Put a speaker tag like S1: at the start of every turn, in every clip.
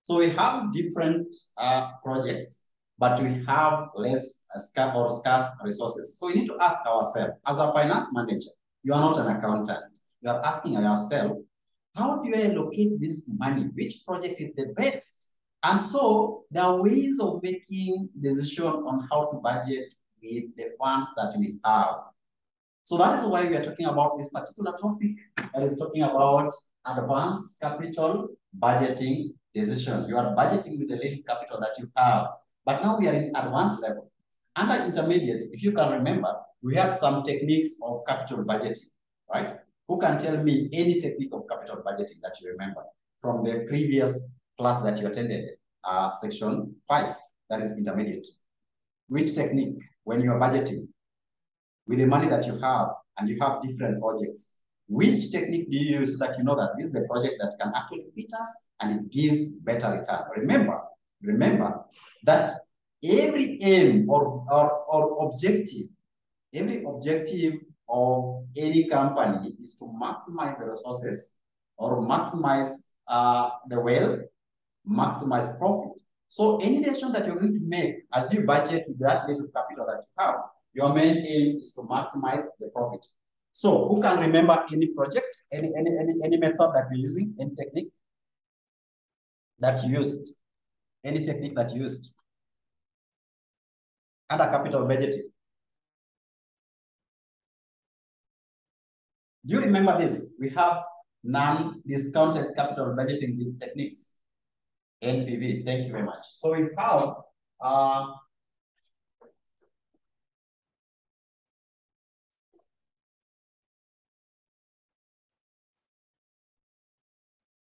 S1: So we have different projects, but we have less scarce resources. So we need to ask ourselves, as a finance manager, you are not an accountant. You are asking yourself, how do I allocate this money? Which project is the best? And so there are ways of making decision on how to budget with the funds that we have. So that is why we are talking about this particular topic, that is talking about advanced capital budgeting decision. You are budgeting with the little capital that you have, but now we are in advanced level. Under intermediate, if you can remember, we have some techniques of capital budgeting, right? Who can tell me any technique of capital budgeting that you remember from the previous class that you attended, section 5, that is intermediate? Which technique, when you are budgeting with the money that you have and you have different projects, which technique do you use so that you know that this is the project that can actually fit us and it gives better return? Remember that every aim or objective, every objective of any company is to maximize the resources or maximize the wealth, maximize profit. So any decision that you're going to make as you budget with that little capital that you have, your main aim is to maximize the profit. So who can remember any project, any method that you're using, any technique that you used, any technique that you used under capital budgeting? Do you remember this? We have non-discounted capital budgeting techniques, NPV. Thank you very much. So we have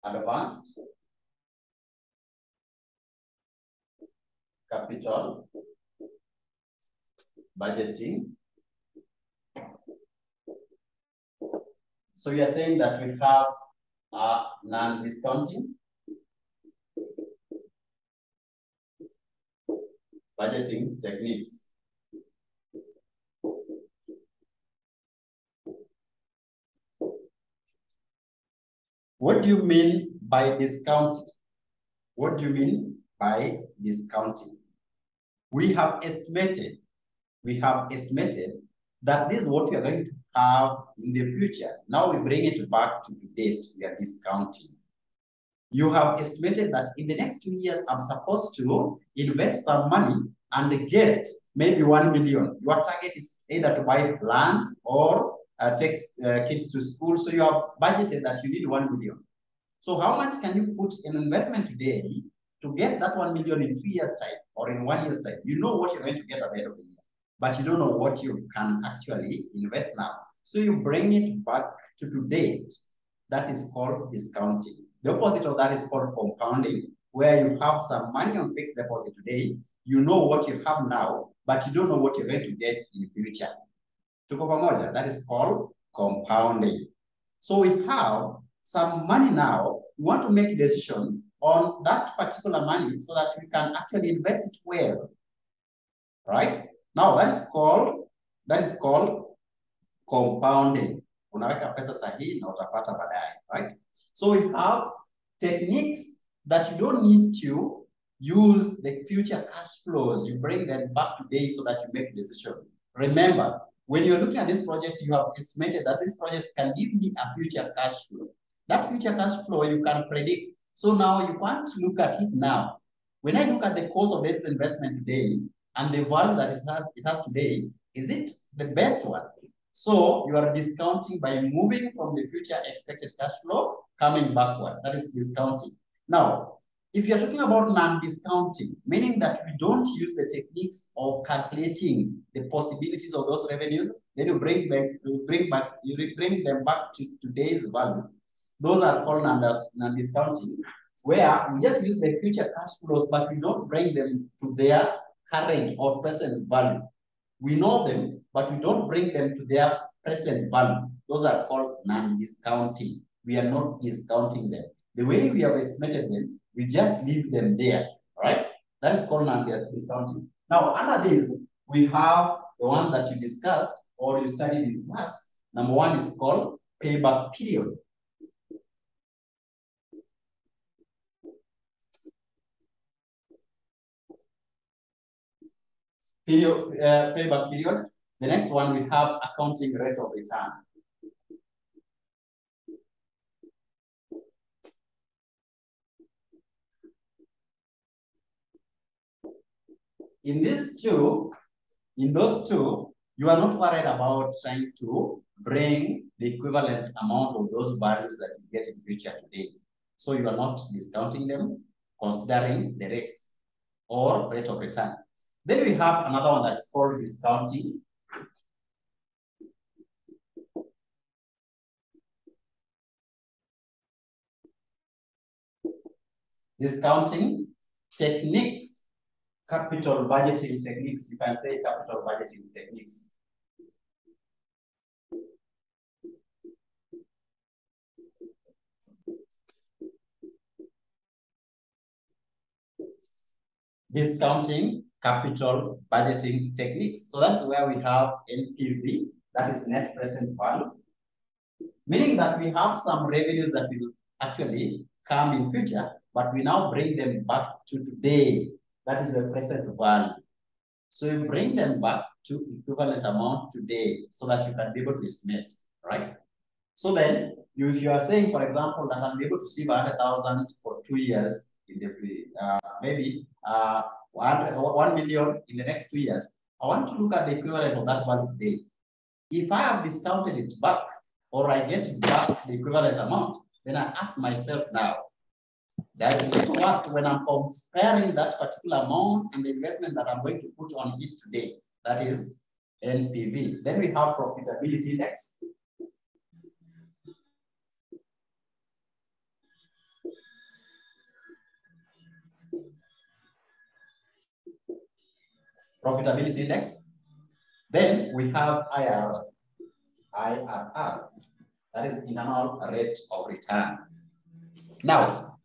S1: advanced capital budgeting. So we are saying that we have non-discounting budgeting techniques. What do you mean by discounting? What do you mean by discounting? We have estimated that this is what we are going to have in the future. Now we bring it back to the date. We are discounting. You have estimated that in the next 2 years, I'm supposed to invest some money and get maybe 1 million. Your target is either to buy land or take kids to school. So you have budgeted that you need 1 million. So how much can you put in investment today to get that 1 million in 3 years' time or in 1 year's time? You know what you're going to get at the end of the year, but you don't know what you can actually invest now. So you bring it back to date. That is called discounting. The opposite of that is called compounding, where you have some money on fixed deposit today. You know what you have now, but you don't know what you're going to get in the future. Tuko pamoja? That is called compounding. So we have some money now. We want to make a decision on that particular money so that we can actually invest it well. Right? Now that is called compounding. Unaweka pesa sahihi na utapata baadaye, right? So we have techniques that you don't need to use the future cash flows. You bring them back today so that you make a decision. Remember, when you're looking at these projects, you have estimated that these projects can give me a future cash flow. That future cash flow you can predict. So now you can't look at it now. When I look at the cost of this investment today and the value that it has today, is it the best one? So you are discounting by moving from the future expected cash flow coming backward. That is discounting. Now, if you're talking about non-discounting, meaning that we don't use the techniques of calculating the possibilities of those revenues, then you bring them back to today's value. Those are called non-discounting, where we just use the future cash flows, but we don't bring them to their current or present value. We know them, but we don't bring them to their present value. Those are called non-discounting. We are not discounting them. The way we have estimated them, we just leave them there, right? That is called non-discounting. Now, under this, we have the one that you discussed or you studied in class. Number one is called payback period. payback period. The next one, we have accounting rate of return. In those two, you are not worried about trying to bring the equivalent amount of those values that you get in future today. So you are not discounting them, considering the rates or rate of return. Then we have another one that's called discounting. Discounting techniques, capital budgeting techniques. You can say capital budgeting techniques. Discounting capital budgeting techniques. So that's where we have NPV, that is net present value, meaning that we have some revenues that will actually come in future, but we now bring them back to today. That is the present value. So you bring them back to equivalent amount today so that you can be able to estimate, right? So then, if you are saying, for example, that I'm able to save 100,000 for 2 years, in the maybe 1 million in the next 2 years, I want to look at the equivalent of that value today. If I have discounted it back, or I get back the equivalent amount, then I ask myself now, that is it worth when I'm comparing that particular amount and the investment that I'm going to put on it today? That is NPV. Then we have profitability index. Profitability index. Then we have IRR. That is internal rate of return. Now,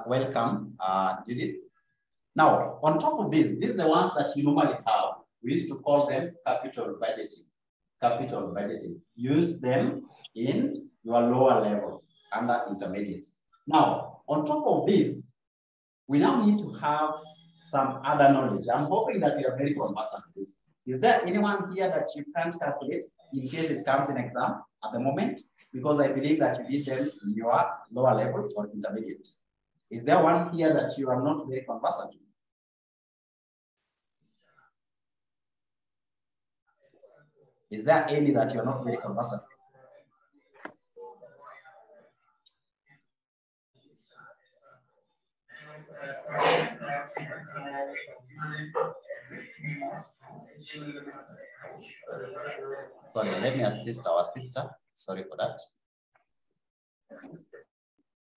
S1: welcome, Judith. Now, on top of this, these are the ones that you normally have. We used to call them capital budgeting. Capital budgeting. Use them in your lower level under intermediate. Now, on top of this, we now need to have some other knowledge. I'm hoping that you are very conversant with this. Is there anyone here that you can't calculate in case it comes in exam at the moment? Because I believe that you did them in your lower level or intermediate. Is there one here that you are not very conversant with? Is there any that you're not very conversant with? Sorry, let me assist our sister. Sorry for that.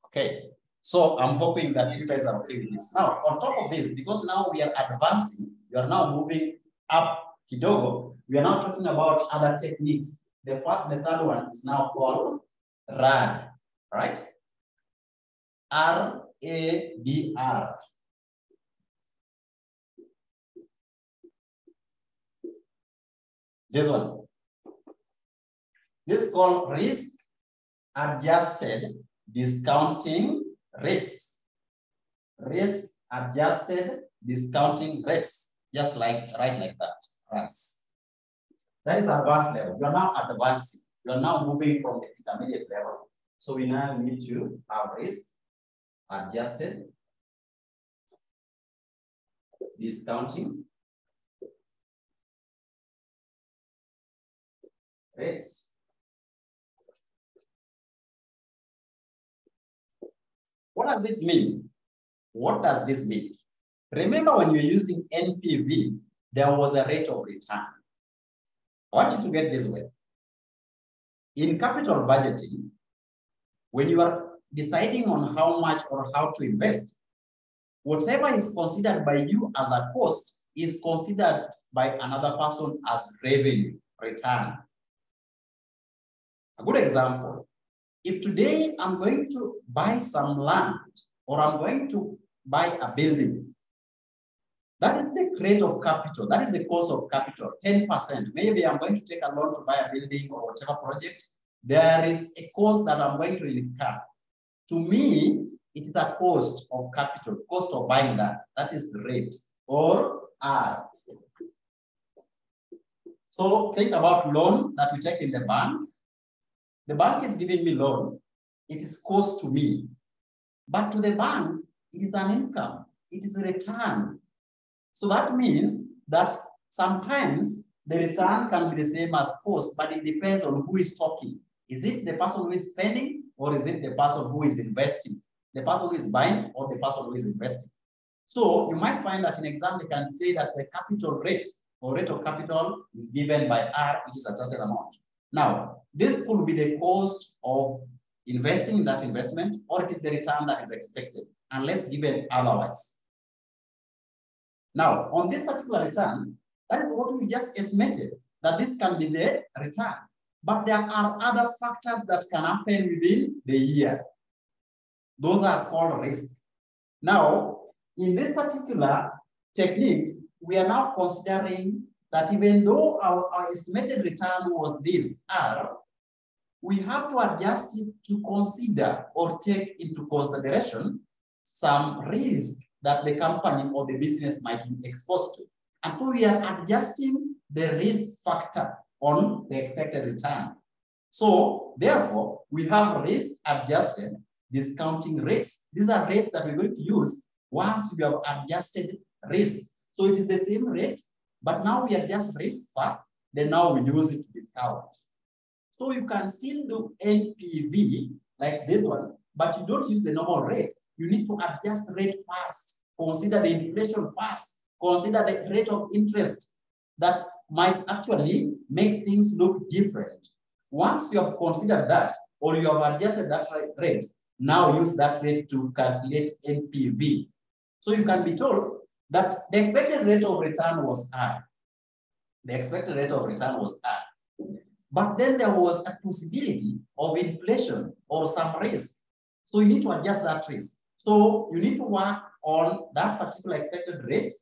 S1: Okay, so I'm hoping that you guys are okay with this. Now, on top of this, because now we are advancing, we are now moving up kidogo, we are now talking about other techniques. The third one is now called RAD, right? RADR. This one. This is called risk adjusted discounting rates. Risk adjusted discounting rates. Just like right like that. RADs. That is advanced level. You are now advancing. You are now moving from the intermediate level. So we now need to have risk adjusted discounting rates. What does this mean? What does this mean? Remember, when you're using NPV, there was a rate of return. I want you to get this way. In capital budgeting, when you are deciding on how much or how to invest, whatever is considered by you as a cost is considered by another person as revenue, return. A good example, if today I'm going to buy some land or I'm going to buy a building, that is the rate of capital. That is the cost of capital, 10%. Maybe I'm going to take a loan to buy a building or whatever project. There is a cost that I'm going to incur. To me, it is a cost of capital, cost of buying that. That is the rate. Or R. So think about loan that we take in the bank. The bank is giving me loan. It is cost to me. But to the bank, it is an income. It is a return. So that means that sometimes the return can be the same as cost, but it depends on who is talking. Is it the person who is spending, or is it the person who is investing? The person who is buying or the person who is investing? So you might find that in exam, they can say that the capital rate or rate of capital is given by R, which is a certain amount. Now, this could be the cost of investing in that investment, or it is the return that is expected, unless given otherwise. Now, on this particular return, that is what we just estimated, that this can be the return. But there are other factors that can happen within the year. Those are called risk. Now, in this particular technique, we are now considering that even though our estimated return was this R, we have to adjust it to consider or take into consideration some risk that the company or the business might be exposed to. And so we are adjusting the risk factor on the expected return. So therefore, we have risk adjusted discounting rates. These are rates that we're going to use once we have adjusted risk. So it is the same rate, but now we adjust risk first, then now we use it to discount. So you can still do NPV like this one, but you don't use the normal rate. You need to adjust rate first, consider the inflation first, consider the rate of interest that might actually make things look different. Once you have considered that, or you have adjusted that rate, now use that rate to calculate NPV. So you can be told that the expected rate of return was R. The expected rate of return was R. But then there was a possibility of inflation or some risk. So you need to adjust that risk. So you need to work on that particular expected rate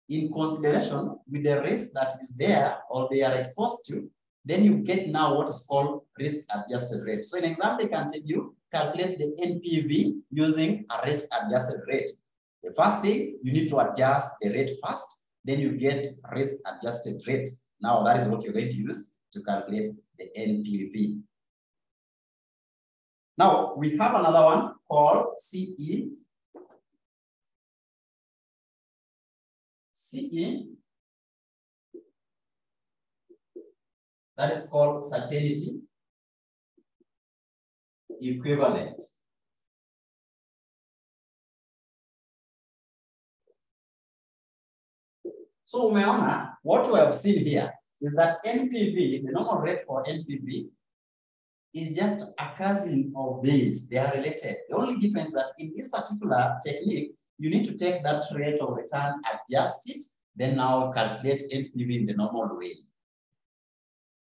S1: in consideration with the risk that is there or they are exposed to. Then you get now what is called risk adjusted rate. So in example, they can tell you calculate the NPV using a risk adjusted rate. The first thing, you need to adjust the rate first, then you get risk adjusted rate. Now that is what you're going to use to calculate the NPV. Now we have another one called CE. CE, that is called certainty equivalent. So umeona, what we have seen here is that NPV, the normal rate for NPV, is just a cousin of these. They are related. The only difference is that in this particular technique, you need to take that rate of return, adjust it, then now calculate NPV in the normal way.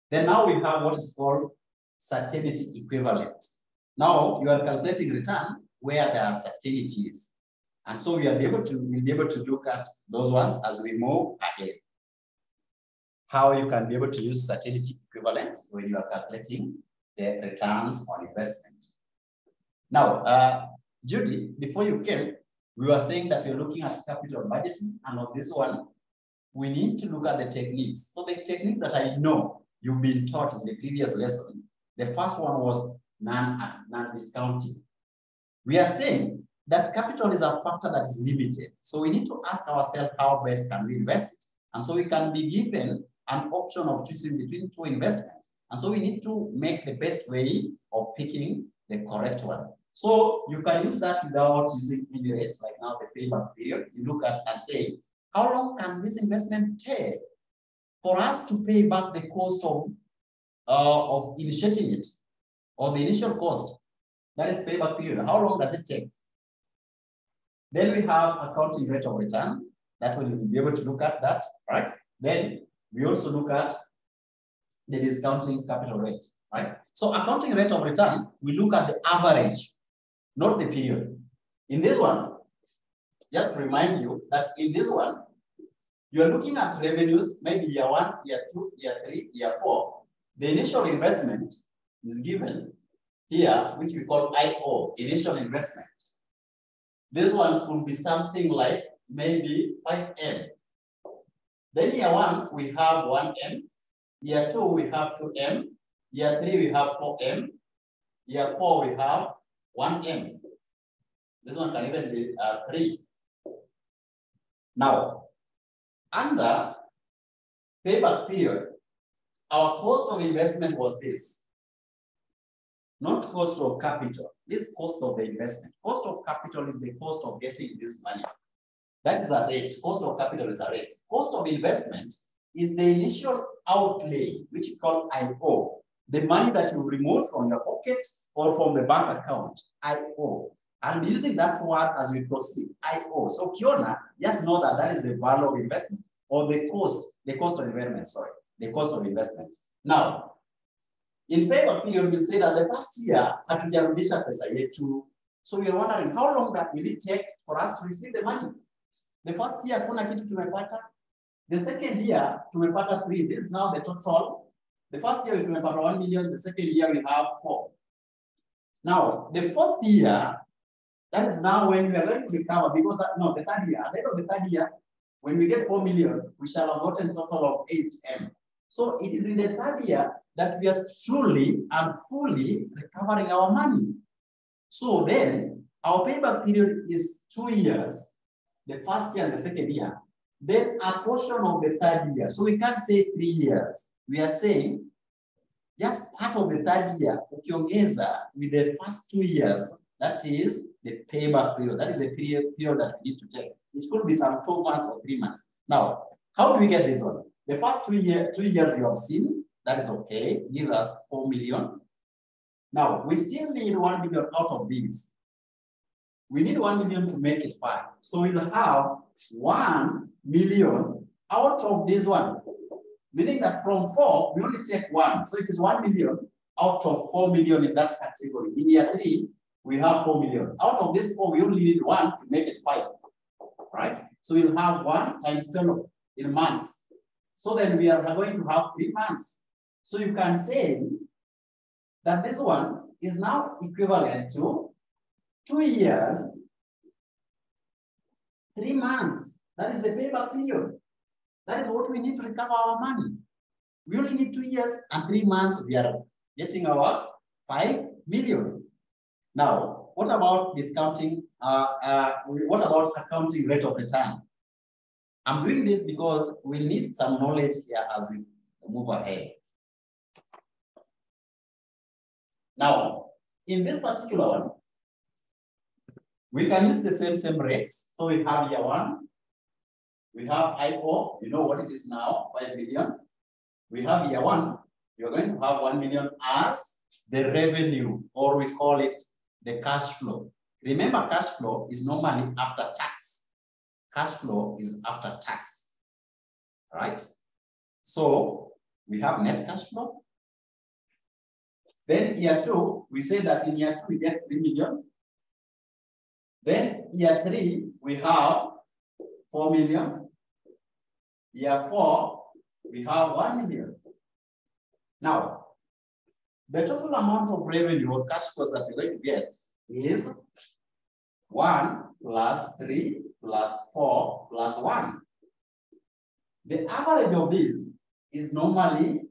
S1: Then now we have what is called certainty equivalent. Now you are calculating return where there are certainties. And so we'll be able to look at those ones as we move ahead. How you can be able to use certainty equivalent when you are calculating the returns on investment. Now, Judy, before you came, we were saying that we're looking at capital budgeting, and on this one, we need to look at the techniques. So the techniques that I know you've been taught in the previous lesson, the first one was non-discounting. We are saying that capital is a factor that is limited. So we need to ask ourselves how best can we invest it? And so we can be given an option of choosing between two investments. And so we need to make the best way of picking the correct one. So you can use that without using periods, like now the payback period. You look at and say, how long can this investment take for us to pay back the cost of initiating it, or the initial cost? That is payback period. How long does it take? Then we have accounting rate of return. That one you will be able to look at that, right? Then we also look at the discounting capital rate, right? So accounting rate of return, we look at the average, not the period. In this one, just to remind you that in this one, you're looking at revenues, maybe year 1, year 2, year 3, year 4. The initial investment is given here, which we call IO, initial investment. This one could be something like maybe 5M. Then year 1, we have 1M. Year 2, we have 2M. Year 3, we have 4M. Year 4, we have 1M. This one can even be 3. Now, under payback period, our cost of investment was this. Not cost of capital. This cost of the investment. Cost of capital is the cost of getting this money. That is a rate. Cost of capital is a rate. Cost of investment is the initial outlay, which you call IO. The money that you remove from your pocket or from the bank account, IO. I'll be using that word as we proceed, IO. So Kiona, just know that that is the value of investment or the cost of investment, sorry, the cost of investment. Now, in payback period, we'll say that the first year, hatujarudisha pesa yetu. So we are wondering how long that will it take for us to receive the money? The first year, kuna kitu tumepata. The second year, tumepata 3. This is now the total. The first year, we tumepata 1 million. The second year, we have 4. Now, the fourth year, that is now when we are going to recover because the third year, at the end of the third year, when we get 4 million, we shall have gotten a total of 8M. So it is in the third year that we are truly and fully recovering our money. So then our payback period is 2 years, the first year and the second year. Then a portion of the third year. So we can't say 3 years. We are saying just part of the third year, ukiongeza with the first 2 years, that is the payback period. That is the period that we need to take. It could be some 12 months or 3 months. Now, how do we get this one? The first 2 years you have seen, that is okay. Give us 4 million. Now, we still need 1 million out of these. We need 1 million to make it 5. So we'll have 1 million out of this one. Meaning that from 4, we only take 1. So it is 1 million out of 4 million in that category. In year 3, we have 4 million. Out of this 4, we only need 1 to make it 5. Right? So we'll have 1 times 10 in months. So then we are going to have 3 months. So you can say that this one is now equivalent to 2 years, 3 months. That is the payback period. That is what we need to recover our money. We only need 2 years and 3 months. We are getting our 5 million. Now, what about discounting? What about accounting rate of return? I'm doing this because we need some knowledge here as we move ahead. Now, in this particular one, we can use the same rates. So we have year 1. We have IO, you know what it is now, 5 million. We have year 1, you're going to have 1 million as the revenue, or we call it the cash flow. Remember, cash flow is normally after tax. Cash flow is after tax. All right? So we have net cash flow. Then year 2, we say that in year 2, we get 3 million. Then year 3, we have 4 million. Year 4, we have 1 million. Now, the total amount of revenue or cash flows that we're going to get is 1 plus 3 plus 4 plus 1. The average of this is normally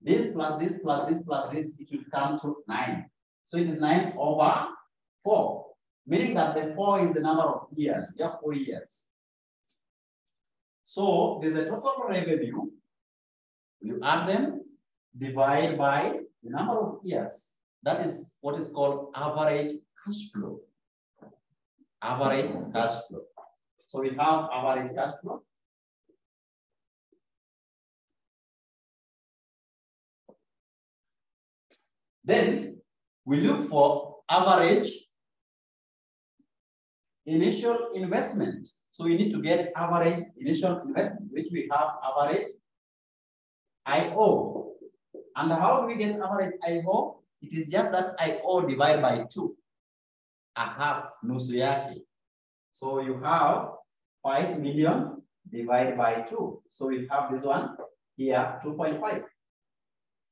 S1: this plus this plus this plus this, it will come to 9. So it is 9 over 4, meaning that the 4 is the number of years. You have 4 years. So there's a total revenue. You add them, divide by the number of years. That is what is called average cash flow. Average cash flow. So we have average cash flow. Then we look for average initial investment. So we need to get average initial investment, which we have average IO. And how do we get average IO? It is just that IO divided by 2. A half, nusu yake. So you have 5 million divided by 2. So we have this one here, 2.5.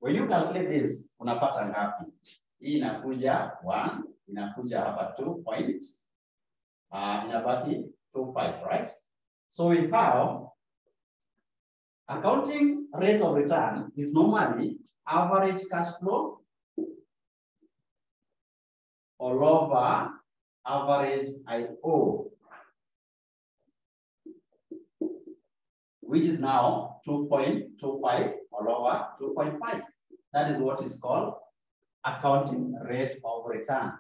S1: When you calculate this, unapata ngapi? Hii inakuja 1, inakuja hapa 2 point, inabaki 2.5, right? So we have Accounting rate of return is normally average cash flow all over average IO, which is now 2.25 all over 2.5. That is what is called accounting rate of return.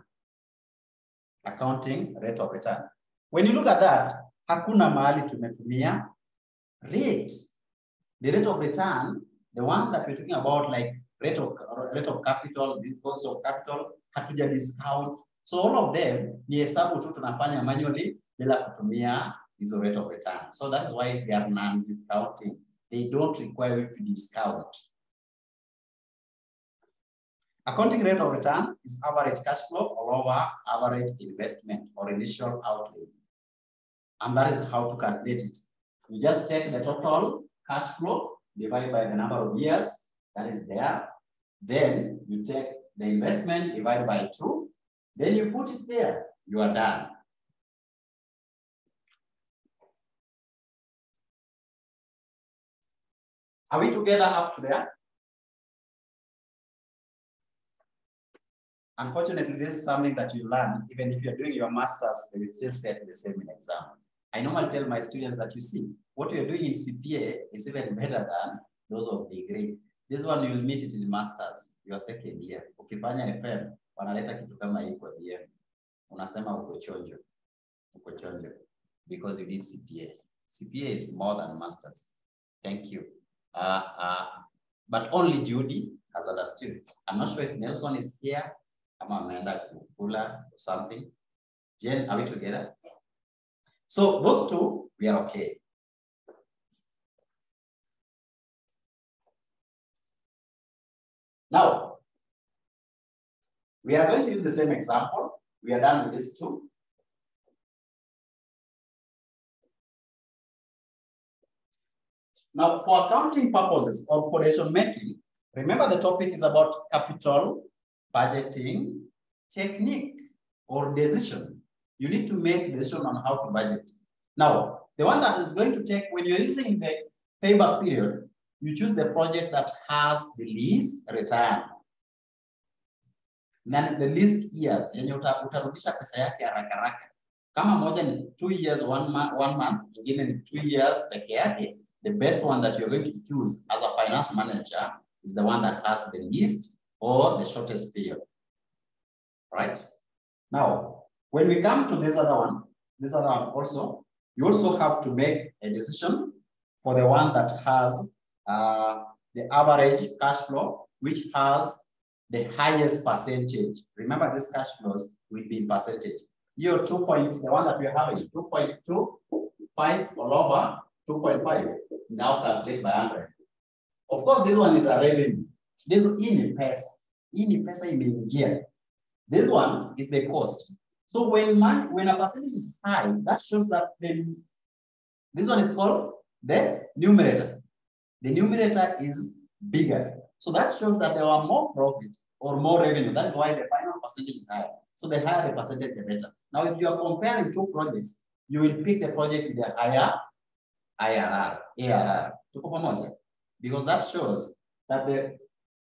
S1: Accounting rate of return. When you look at that, hakuna mahali tumetumia rate. The rate of return, the one that we're talking about, like rate of capital, cost of capital, hatuja discount. So all of them ni hesabu tu tunafanya manually bila kutumia hizo rate of return. So that's why they are non-discounting. They don't require you to discount. Accounting rate of return is average cash flow all over average investment or initial outlay. And that is how to calculate it. You just take the total cash flow divided by the number of years that is there. Then you take the investment divided by 2. Then you put it there. You are done. Are we together up to there? Unfortunately, this is something that you learn. Even if you're doing your master's, they will still set the same in exam. I normally tell my students that you see, what you're doing in CPA is even better than those of degree. This one you will meet it in masters, your second year. Ukifanya AFM, wanaleta kitu kama hii kwa DM. Unasema uko chonjo. Uko chonjo. Because you did CPA. CPA is more than masters. Thank you. But only Judy has understood. I'm not sure if Nelson is here. Ama ameenda kukula or something. Jen, are we together? So those two, we are okay. Now, we are going to use the same example. We are done with these two. Now, for accounting purposes or for decision making, remember the topic is about capital budgeting technique or decision. You need to make a decision on how to budget. Now, the one that is going to take, when you're using the payback period, you choose the project that has the least return. Then the least years, yenye utarudisha pesa yake haraka haraka. Kama moja ni 2 years, 1 month, ingine ni 2 years peke yake, the best one that you're going to choose as a finance manager is the one that has the least or the shortest period. Right? Now, when we come to this other one also, you also have to make a decision for the one that has the average cash flow, which has the highest percentage. Remember, this cash flows will be in percentage. Your 2 points, the one that we have is 2.25 all over 2.5. Now calculate by 100. Of course, this one is a revenue. This in pesa imeingia. This one is the cost. So when a percentage is high, that shows that this one is called the numerator. The numerator is bigger. So that shows that there are more profit or more revenue. That is why the final percentage is higher. So the higher the percentage, the better. Now, if you are comparing two projects, you will pick the project with the higher ARR. Because that shows that the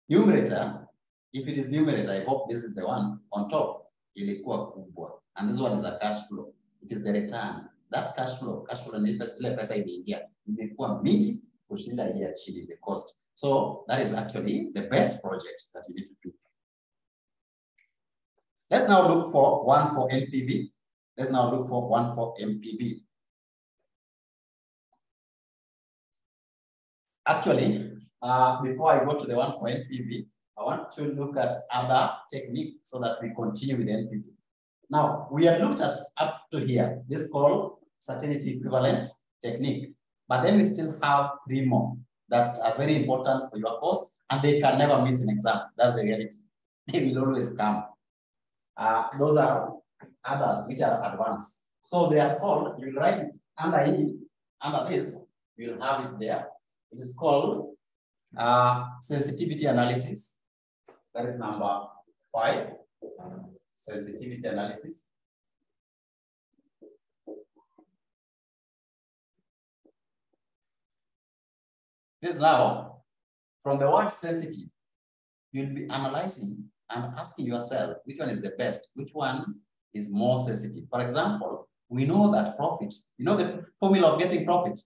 S1: numerator, if it is numerator, I hope this is the one on top, ilikuwa kubwa. And this one is a cash flow. It is the return. That cash flow ni pesa imeingia, imekuwa mingi kushinda hii ya chini, the cost. So that is actually the best project that you need to do. Let's now look for one for NPV. Let's now look for one for MPV. Actually, before I go to the one for NPV, I want to look at other technique so that we continue with NPV. Now, we have looked at up to here. This is called certainty equivalent technique. But then we still have 3 more that are very important for your course, and they can never miss an exam. That's the reality. They will always come. Those are others which are advanced. So they are called, you will write it under this, you will have it there. It is called sensitivity analysis. That is number 5, sensitivity analysis. This now, from the word sensitive, you'll be analyzing and asking yourself, which one is the best? Which one is more sensitive? For example, we know that profit, you know the formula of getting profit?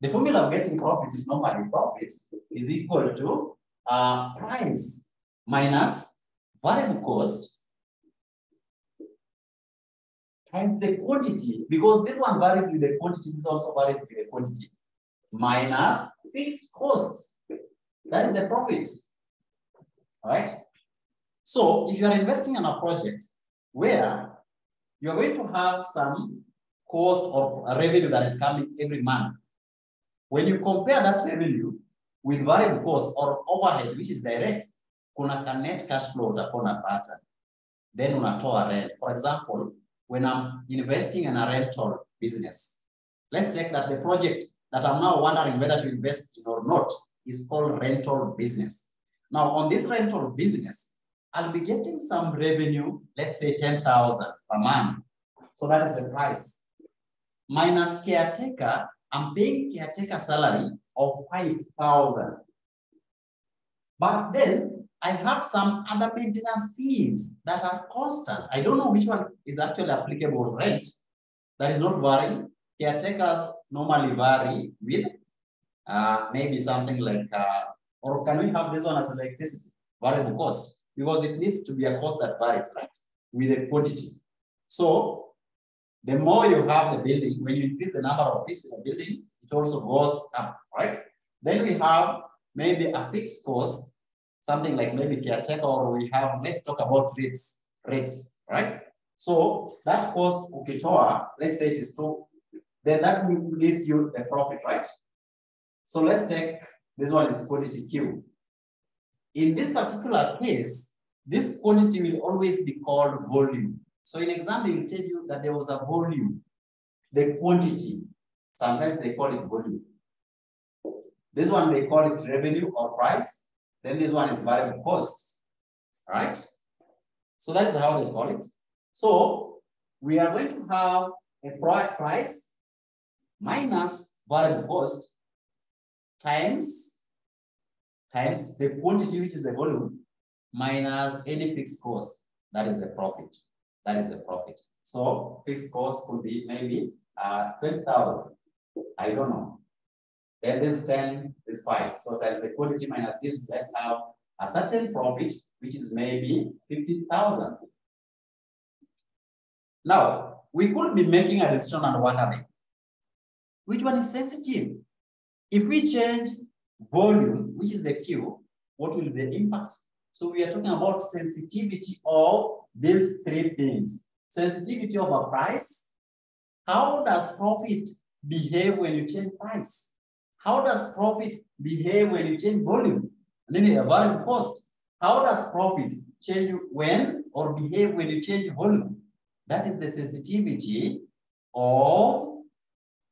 S1: The formula of getting profit is normally profit is equal to price minus variable cost times the quantity, because this one varies with the quantity, this also varies with the quantity, minus fixed cost. That is the profit. All right. So if you are investing in a project where you are going to have some cost or revenue that is coming every month, when you compare that revenue with variable cost or overhead, which is direct, kuna ka net cash flow utakuwa unapata. Then unatoa rent. For example, when I'm investing in a rental business, let's take that the project that I'm now wondering whether to invest in or not is called rental business. Now, on this rental business, I'll be getting some revenue, let's say 10,000 per month. So that is the price. Minus caretaker, I'm paying caretaker salary of 5,000. But then I have some other maintenance fees that are constant. I don't know which one is actually applicable. Rent, that is not varying. Caretakers normally vary with maybe something like, or can we have this one as electricity, variable cost? Because it needs to be a cost that varies, right, with the quantity. So the more you have the building, when you increase the number of pieces in the building, it also goes up, right? Then we have maybe a fixed cost, something like maybe caretaker, or we have, let's talk about rates, right? So that cost, ukitoa, let's say it is 2, then that gives you the profit, right? So let's take, this one is quantity Q. In this particular case, this quantity will always be called volume. So in exam, they will tell you that there was a volume, the quantity. Sometimes they call it volume. This one, they call it revenue or price. Then this one is variable cost, right? So that is how they call it. So we are going to have a price minus variable cost times the quantity, which is the volume, minus any fixed cost. That is the profit. That is the profit. So fixed cost could be maybe 20,000. I don't know. Then this 10 is 5. So times the quantity minus this, let's have a certain profit, which is maybe 50,000. Now, we could be making a decision and wondering, which one is sensitive? If we change volume, which is the Q, what will be the impact? So we are talking about sensitivity of these 3 things. Sensitivity of a price. How does profit behave when you change price? How does profit behave when you change volume? And then a variable cost. How does profit change when or behave when you change volume? That is the sensitivity of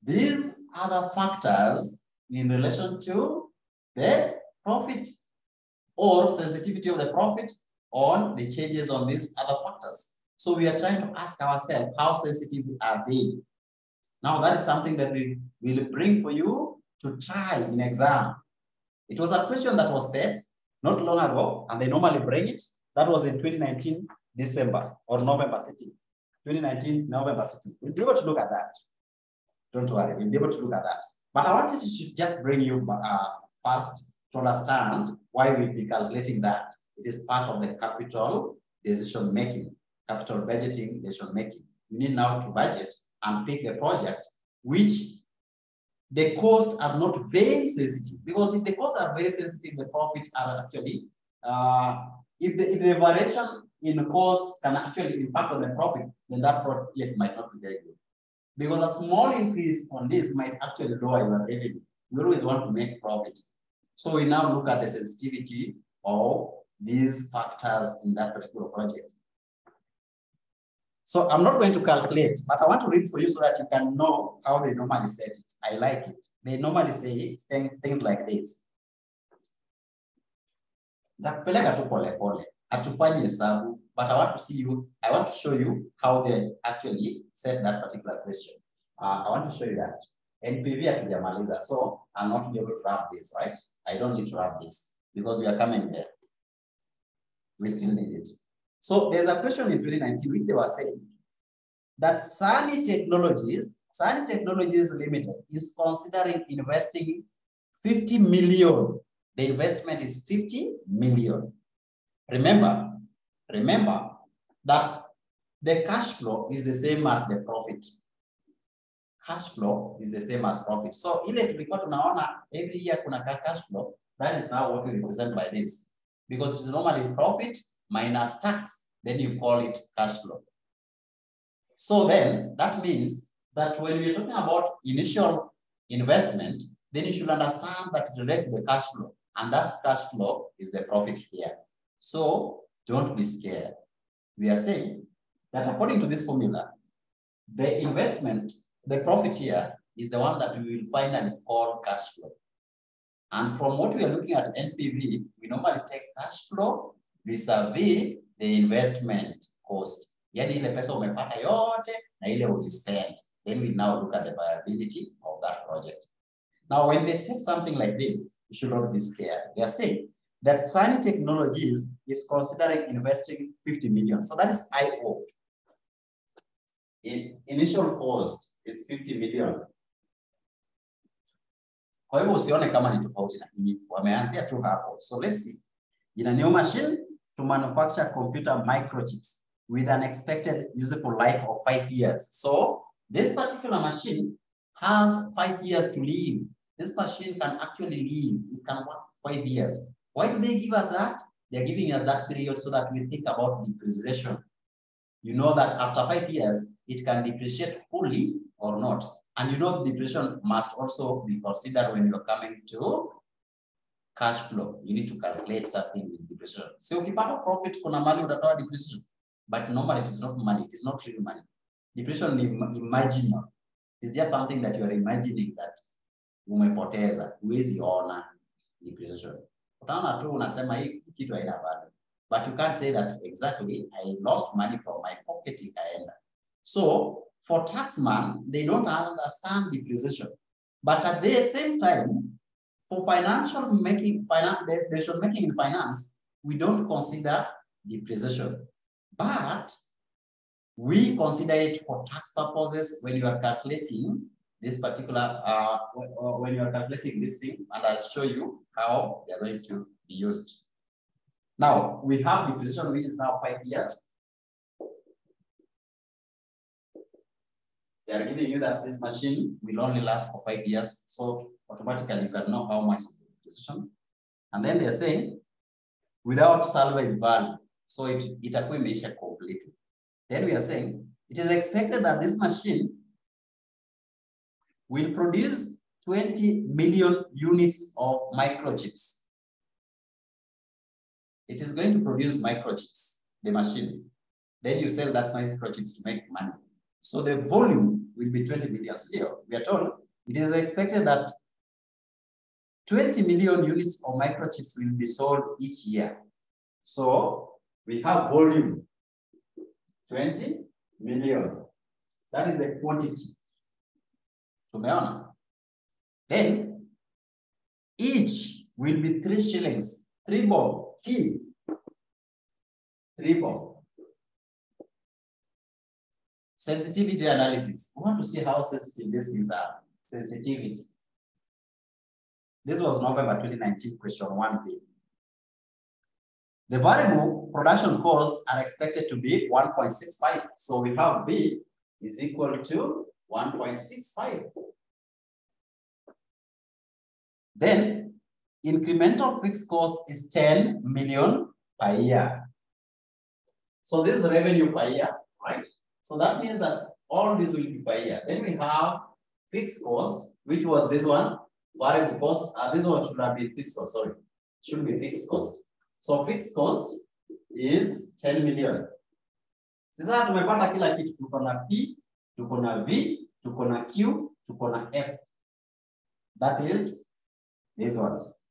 S1: these other factors in relation to the profit, or sensitivity of the profit on the changes on these other factors. So we are trying to ask ourselves, how sensitive are they? Now that is something that we will bring for you to try in exam. It was a question that was set not long ago, and they normally bring it. That was in 2019 December or November sitting. 2019 November sitting. We'll be able to look at that. Don't worry, we'll be able to look at that. But I wanted to just bring you first to understand why we'll be calculating that. It is part of the capital decision making, capital budgeting decision making. You need now to budget and pick the project which the costs are not very sensitive. Because if the costs are very sensitive, the profit are actually, if the variation in cost can actually impact on the profit, then that project might not be very good. Because a small increase on this might actually lower your revenue. We always want to make profit. So we now look at the sensitivity of these factors in that particular project. So I'm not going to calculate, but I want to read for you so that you can know how they normally set it. I like it. They normally say things like this. Nakupeleka tu pole pole. Hatufanyi hesabu, but I want to show you how they actually set that particular question. I want to show you that. NPV hatujamaliza, so I'll not be able to wrap this, right? I don't need to wrap this because we are coming there. We still need it. So there's a question in 2019 which they were saying that Sunny Technologies Limited is considering investing 50 million. The investment is 50 million. Remember that the cash flow is the same as the profit. Cash flow is the same as profit. So ile tulikuwa tunaona every year kuna cash flow, that is now what we represent by this. Because it is normally profit minus tax, then you call it cash flow. So then that means that when we're talking about initial investment, then you should understand that it relates to the cash flow, and that cash flow is the profit here. So don't be scared. We are saying that according to this formula, the investment, the profit here is the one that we will finally call cash flow. And from what we are looking at NPV, we normally take cash flow vis-a-vis the investment cost. Yani ile pesa umepata yote na ile ulispend. Then we now look at the viability of that project. Now, when they say something like this, you should not be scared. They are saying that Sunny Technologies is considering investing 50 million. So that is IO. Initial cost is 50 million. Kwa hivyo usione kama ni tofauti na hii. Wameanzia tu hapo. So let's see. In a new machine to manufacture computer microchips with an expected useful life of 5 years. So this particular machine has 5 years to live. This machine can actually live. It can work 5 years. Why do they give us that? They're giving us that period so that we think about depreciation. You know that after 5 years, it can depreciate fully or not. And you know depreciation must also be considered when you're coming to cash flow. You need to calculate something with depreciation. So ukipata profit kuna mali utatoa depreciation. But normally it is not money. It is not real money. Depreciation is imaginal. It's just something that you are imagining that umepoteza. Huwezi ona depreciation. Utaona tu unasema hii kitu haina value. But you can't say that exactly I lost money from my pocket ikaenda. So for taxman, they don't understand depreciation. But at the same time, for financial making, decision making in finance, we don't consider depreciation. But we consider it for tax purposes when you are calculating this particular, when you are calculating this thing, and I'll show you how they're going to be used. Now, we have depreciation, which is now 5 years. They are giving you that this machine will only last for 5 years. So automatically you can know how much is the depreciation. And then they are saying, without salvage value, so it imeisha completely. Then we are saying, it is expected that this machine will produce 20 million units of microchips. It is going to produce microchips, the machine. Then you sell that microchips to make money. So the volume will be 20 million. Still, we are told it is expected that 20 million units of microchips will be sold each year. So we have volume 20 million. That is the quantity. Tumeona. Then each will be 3 shillings. 3 bob. Key. 3 bob. Sensitivity analysis. We want to see how sensitive these things are. Sensitivity. This was November 2019, question 1B. The variable production costs are expected to be 1.65. So we have B is equal to 1.65. Then incremental fixed cost is 10 million per year. So this is revenue per year, right? So that means that all this will be per year. Then we have fixed cost, which was this one, variable cost. This one should have been fixed cost, sorry. Should be fixed cost. So fixed cost is 10 million. Sasa tumepata kila kitu. Tuko na P, tuko na V, tuko na Q, tuko na F. That is these ones.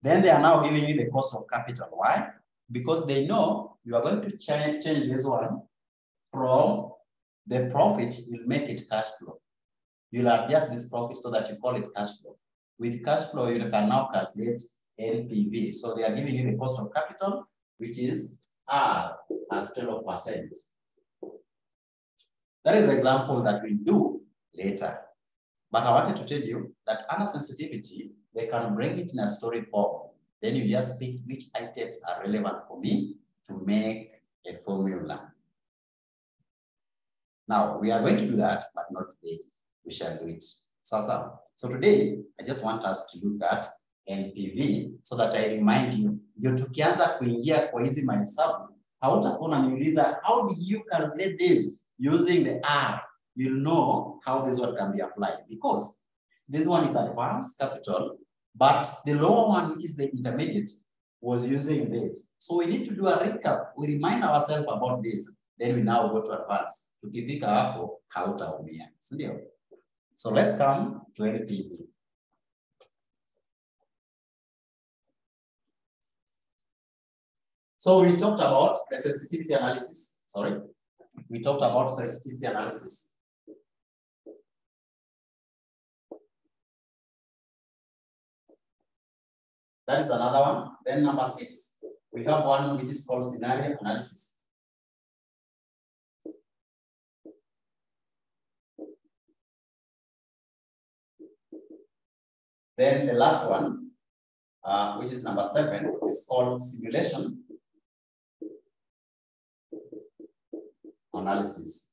S1: Then they are now giving you the cost of capital. Why? Because they know you are going to change this one from the profit, will make it cash flow. you'll adjust this profit so that you call it cash flow. With cash flow, you can now calculate NPV. So they are giving you the cost of capital, which is R as 12%. That is the example that we do later. But I wanted to tell you that under sensitivity, they can bring it in a story form. Then you just pick which items are relevant for me to make a formula. Now, we are going to do that, but not today. We shall do it. So today, I just want us to look at NPV so that I remind you, ndio tukianza kuingia kwa hizi mahesabu, hautakuwa unaniuliza, how did you calculate this using the R? You'll know how this one can be applied, because this one is advanced capital, but the lower one, which is the intermediate, was using this. So we need to do a recap. We remind ourselves about this. Then we now go to advanced. Tukifika hapo, hautaumia. So let's come to NPV. So we talked about the sensitivity analysis. Sorry. We talked about sensitivity analysis. That is another one. Then number 6, we have one which is called scenario analysis. Then the last one, which is number 7, is called simulation analysis.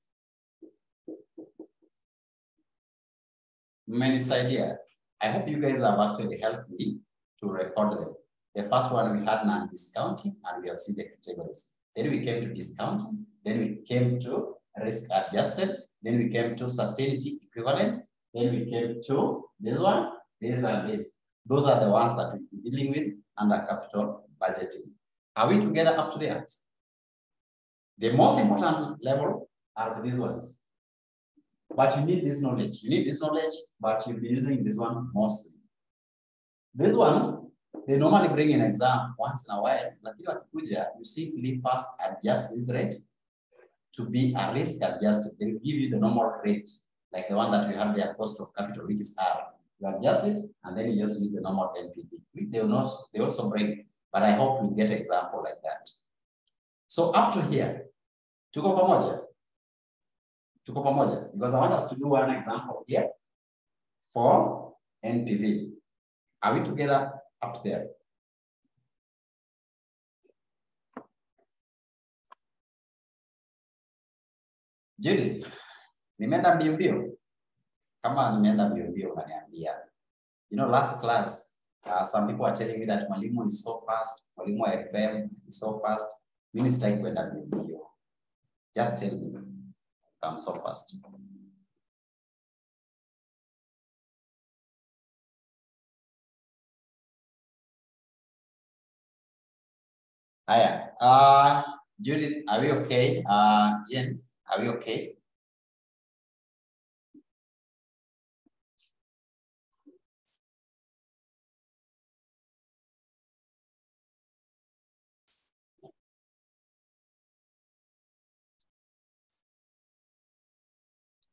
S1: Many idea. I hope you guys have actually helped me to record them. The first one we had non-discounting, and we have seen the categories. Then we came to discounting. Then we came to risk adjusted. Then we came to sustainability equivalent. Then we came to this one, this and this. Those are the ones that we're dealing with under capital budgeting. Are we together up to there? The most important level are these ones. But you need this knowledge. You need this knowledge, but you'll be using this one mostly. This one, they normally bring an exam once in a while. Like you simply first adjust this rate to be a risk adjusted. They will give you the normal rate, like the one that we have there, cost of capital, which is R. You adjust it, and then you just use the normal NPV, which they also bring. But I hope we get an example like that. So up to here, tuko pamoja? Tuko pamoja? Because I want us to do one example here for NPV. Are we together up there? Judy, nimeenda mbio. Kama nimeenda mbio unaniambia. You know, last class, some people are telling me that mwalimu is so fast, mwalimu AFM is so fast. Mimi sitaki kwenda mbio. Just tell me, I'm so fast. Aya, Judith, are we okay? Jen, are we okay?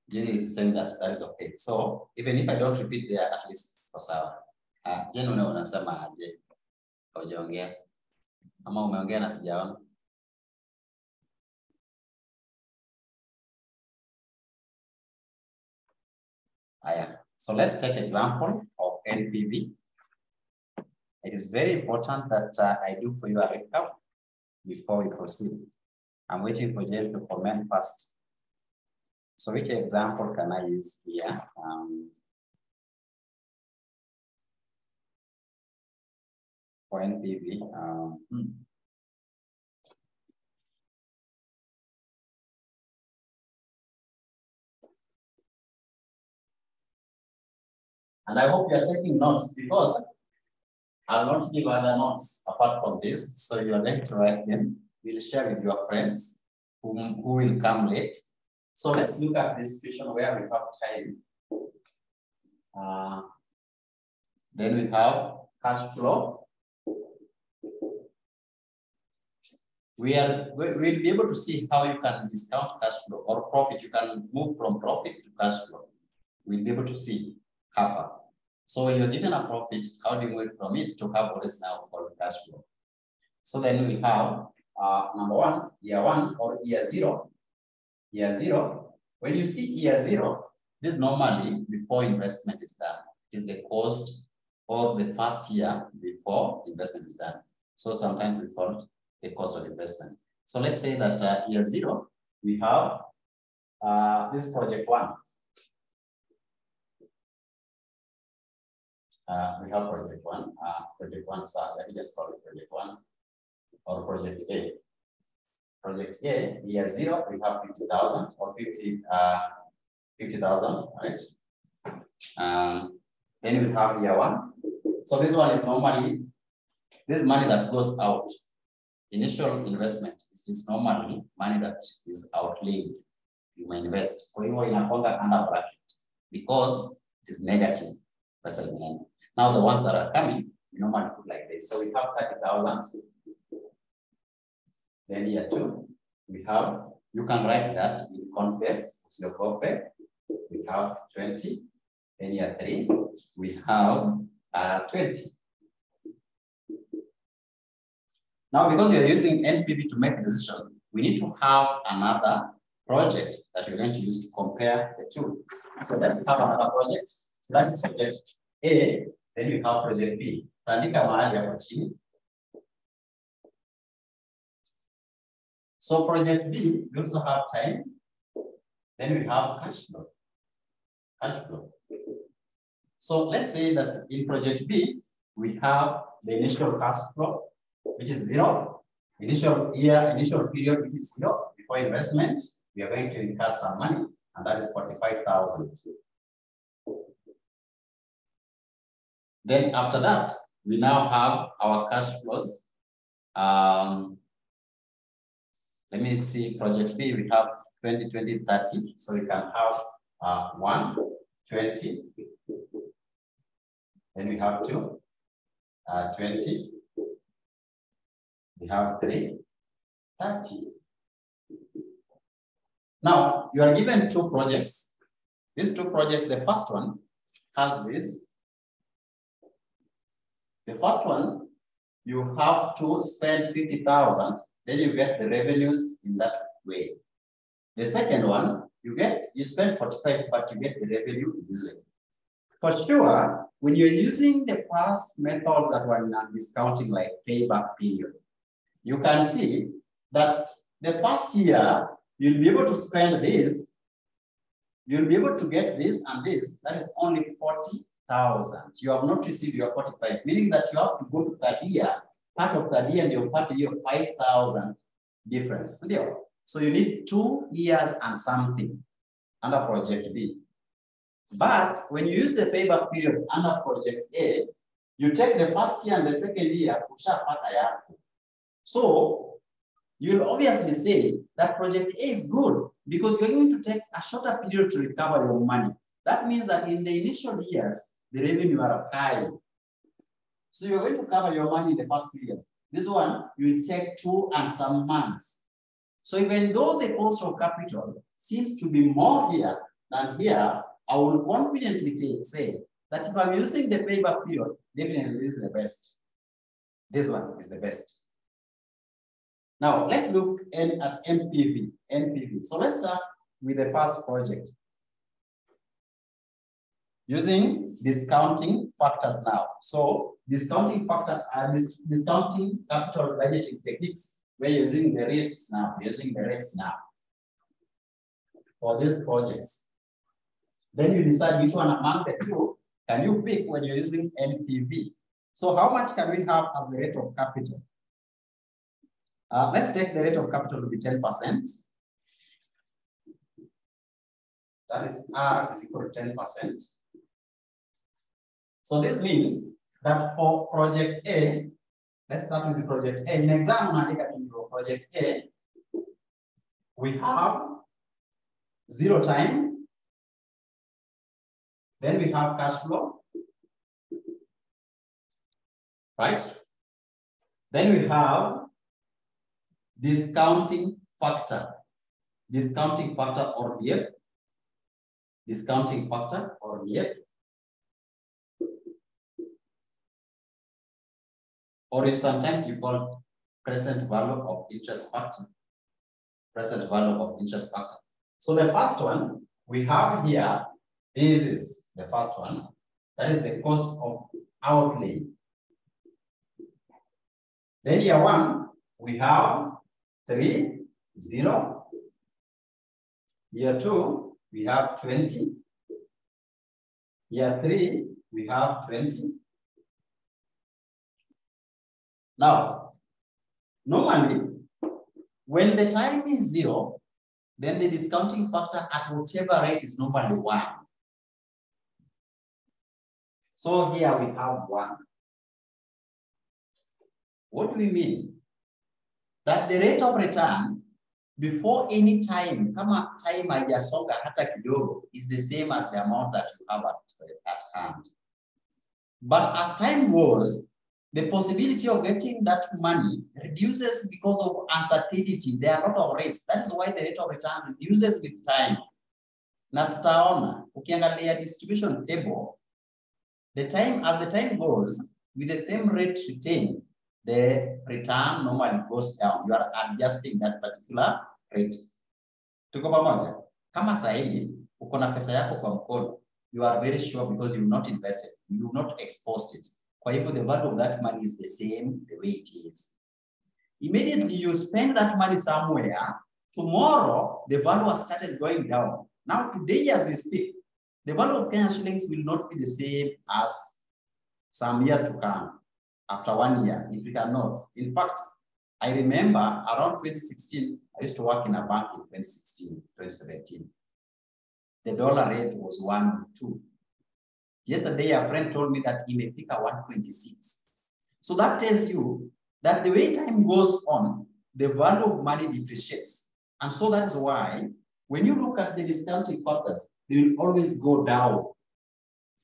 S1: Jen is saying that is okay. So even if I don't repeat there, at least for sawa. Jen, unasema aje? Hujaongea? Ama umeongea na sijaona? So let's take example of NPV. It is very important that I do for you a recap before we proceed. I'm waiting for Jen to comment first. So which example can I use here? For NPV. And I hope you are taking notes, because I'll not give other notes apart from this. So you are going to write them. We'll share with your friends who will come late. So let's look at this situation where we have time. Then we have cash flow. We'll be able to see how you can discount cash flow or profit. You can move from profit to cash flow. we'll be able to see happen. So when you're given a profit, how do you move from it to have what is now called cash flow? So then we have number one, year one or year zero. Year zero, when you see year zero, this normally before investment is done. It is the cost of the first year before investment is done. So sometimes we call it the cost of investment. So let's say that year zero, we have this project one. We have project one. So let me just call it project one or project A. Project A, year zero, we have 50,000 or 50,000, right? Then we have year one. So this one is normally, this money that goes out. Initial investment is normally money that is outlaid. You may invest. For you in a contract under bracket because it is negative. Now the ones that are coming, we normally put like this. So we have 30,000. Then year two, we have, you can write that in converse, we have 20. Then year three, we have 20. Now, because we are using NPV to make a decision, we need to have another project that we're going to use to compare the two. So let's have another project. So that's project A, then we have project B. So project B, we also have time. Then we have cash flow. Cash flow. So let's say that in project B, we have the initial cash flow, which is zero. Initial period, which is zero. Before investment, we are going to incur some money, and that is 45,000. Then after that, we now have our cash flows. Let me see, project B, we have 20, 20, 30. So we can have 1, 20. Then we have 2, 20. We have 3, 30. Now, you are given two projects. These two projects, the first one has this. The first one, you have to spend 50,000, then you get the revenues in that way. The second one, you spend 45, but you get the revenue this way. For sure, when you're using the past methods that were non-discounting, like payback period, you can see that the first year, you'll be able to spend this, you'll be able to get this and this, that is only 40,000. You have not received your 45, meaning that you have to go to third year, part of third year and your part year 5,000 difference. So you need 2 years and something under project B. But when you use the payback period under project A, you take the first year and the second year, so you'll obviously say that project A is good because you're going to take a shorter period to recover your money. That means that in the initial years, the revenue are high. So you're going to cover your money in the first 2 years. This one, you will take 2 and some months. So even though the cost of capital seems to be more here than here, I will confidently say that if I'm using the payback period, definitely this is the best. This one is the best. Now, let's look at NPV. So let's start with the first project. Using discounting factors now. So discounting factor discounting capital budgeting techniques. We're using the rates now. For these projects. Then you decide which one among the two can you pick when you're using NPV. So how much can we have as the rate of capital? Let's take the rate of capital to be 10%. That is R is equal to 10%. So this means that for project A, let's start with the project A. In exam, project A, we have 0 time. Then we have cash flow, right? Then we have discounting factor or DF. discounting factor or DF, or is sometimes you call it present value of interest factor. Present value of interest factor. So the first one we have here, this is the first one. That is the cost of outlay. Then year one, we have 3, 0. Year two, we have 20. Year three, we have 20. Now, normally, when the time is 0, then the discounting factor at whatever rate is normally 1. So here we have 1. What do we mean? That the rate of return before any time, kama time haijasonga hata kidogo, is the same as the amount that you have at hand. But as time goes, the possibility of getting that money reduces because of uncertainty. There are a lot of risks. That is why the rate of return reduces with time. Na tutaona, ukiangalia distribution table, as the time goes, with the same rate retained, the return normally goes down. You are adjusting that particular rate. Tuko pamoja? Kama sahi, uko na pesa yako kwa mkono, you are very sure because you not invested, you not exposed it. Kwa hivyo, the value of that money is the same the way it is. Immediately you spend that money somewhere, tomorrow the value has started going down. Now today as we speak, the value of Kenyan shillings will not be the same as some years to come. After 1 year, if we cannot. In fact, I remember around 2016, I used to work in a bank in 2016, 2017. The dollar rate was 1.2. Yesterday, a friend told me that he may pick a 126. So that tells you that the way time goes on, the value of money depreciates. And so that is why, when you look at the discounting factors, they will always go down.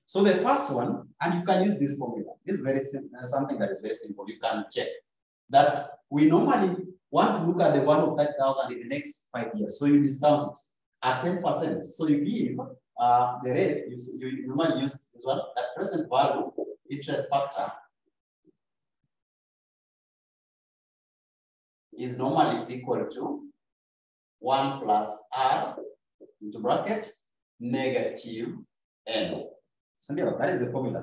S1: So the first one, and you can use this formula. This is very simple, something that is very simple. You can check that we normally want to look at the value of 30,000 in the next 5 years. So you discount it at 10%. So you give the rate, you normally use this one, that present value interest factor is normally equal to 1 plus R into bracket negative N. That is the formula.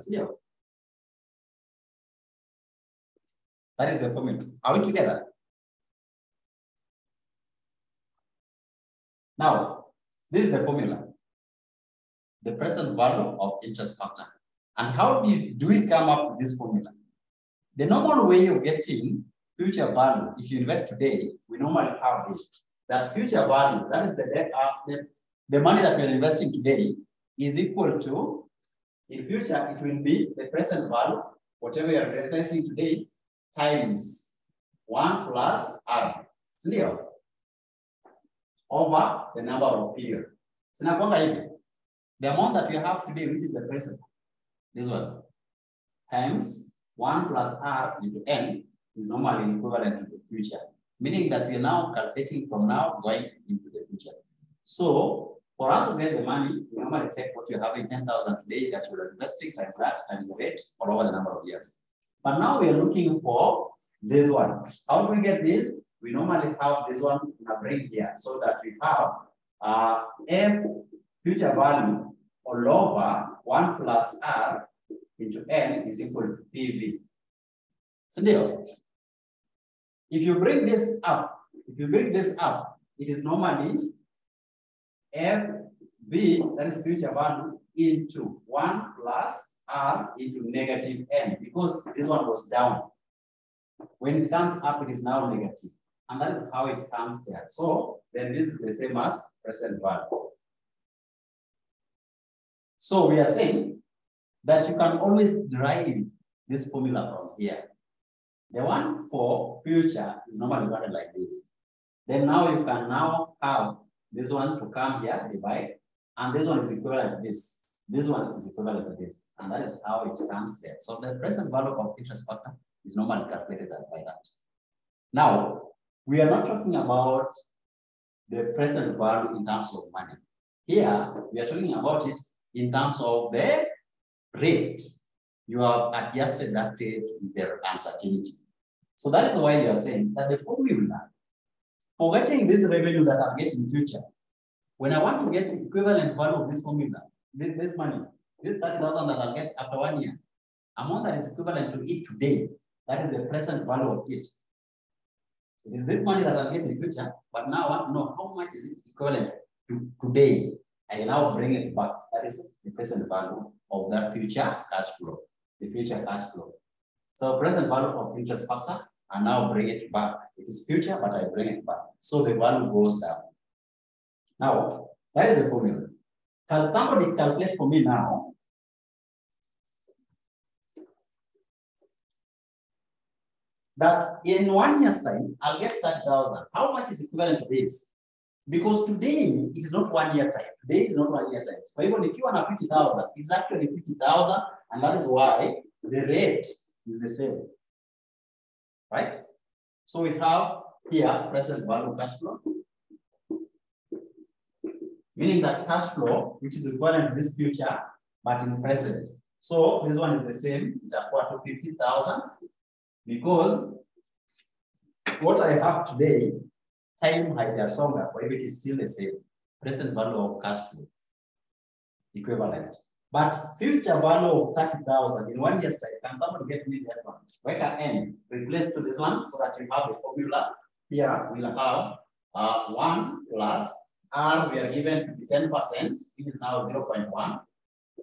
S1: That is the formula. Are we together? Now, this is the formula. The present value of interest factor. And how do we come up with this formula? The normal way of getting future value, if you invest today, we normally have this. That future value, that is the money that we're investing today, is equal to, in future, it will be the present value, whatever you're investing today, times 1 plus R. Clear? Over the number of periods. The amount that we have today, which is the present, this one, times 1 plus R into N is normally equivalent to the future. Meaning that we are now calculating from now going into the future. So for us to get the money, we normally take what you're having 10,000 today that you're investing times that times the rate all over the number of years. But now we are looking for this one. How do we get this? We normally have this one in a brain here so that we have F future value all over 1 plus R into N is equal to PV. So now, if you bring this up, it is normally FV, that is future value, into 1 plus R into negative N, because this one was down. When it comes up, it is now negative. And that is how it comes there. So then this is the same as present value. So we are saying that you can always derive this formula from here. The one for future is normally written like this. Then now you can now have this one to come here, divide, and this one is equivalent to this. This one is equivalent to this. And that is how it comes there. So the present value of interest factor is normally calculated by that. Now, we are not talking about the present value in terms of money. Here, we are talking about it in terms of the rate. You have adjusted that rate with the uncertainty. So that is why you are saying that the formula for getting this revenue that I'm getting in future, when I want to get the equivalent value of this formula, this money, this 30,000 that I'll get after 1 year, amount that is equivalent to it today, that is the present value of it. It is this money that I'll get in the future, but now I want to know how much is it equivalent to today. I now bring it back. That is the present value of that future cash flow. The future cash flow. So present value of interest factor, I now bring it back. It is future, but I bring it back. So the value goes down. Now, that is the formula. Can somebody calculate for me now? That in 1 year's time, I'll get 30,000. How much is equivalent to this? Because today it is not 1 year time. Today is not 1 year time. So even if you want 50,000, it's actually 50,000, and that is why the rate is the same. Right? So we have here present value cash flow, meaning that cash flow, which is equivalent to this future, but in present. So this one is the same, it's equal to 50,000, because what I have today, time haijasonga, for it is still the same. Present value of cash flow, equivalent. But future value of 30,000 in 1 year's time, can somebody get me that one? Where can N replace to this one so that you have a formula? Here we'll have 1 plus R, we are given to be 10%, it is now 0.1,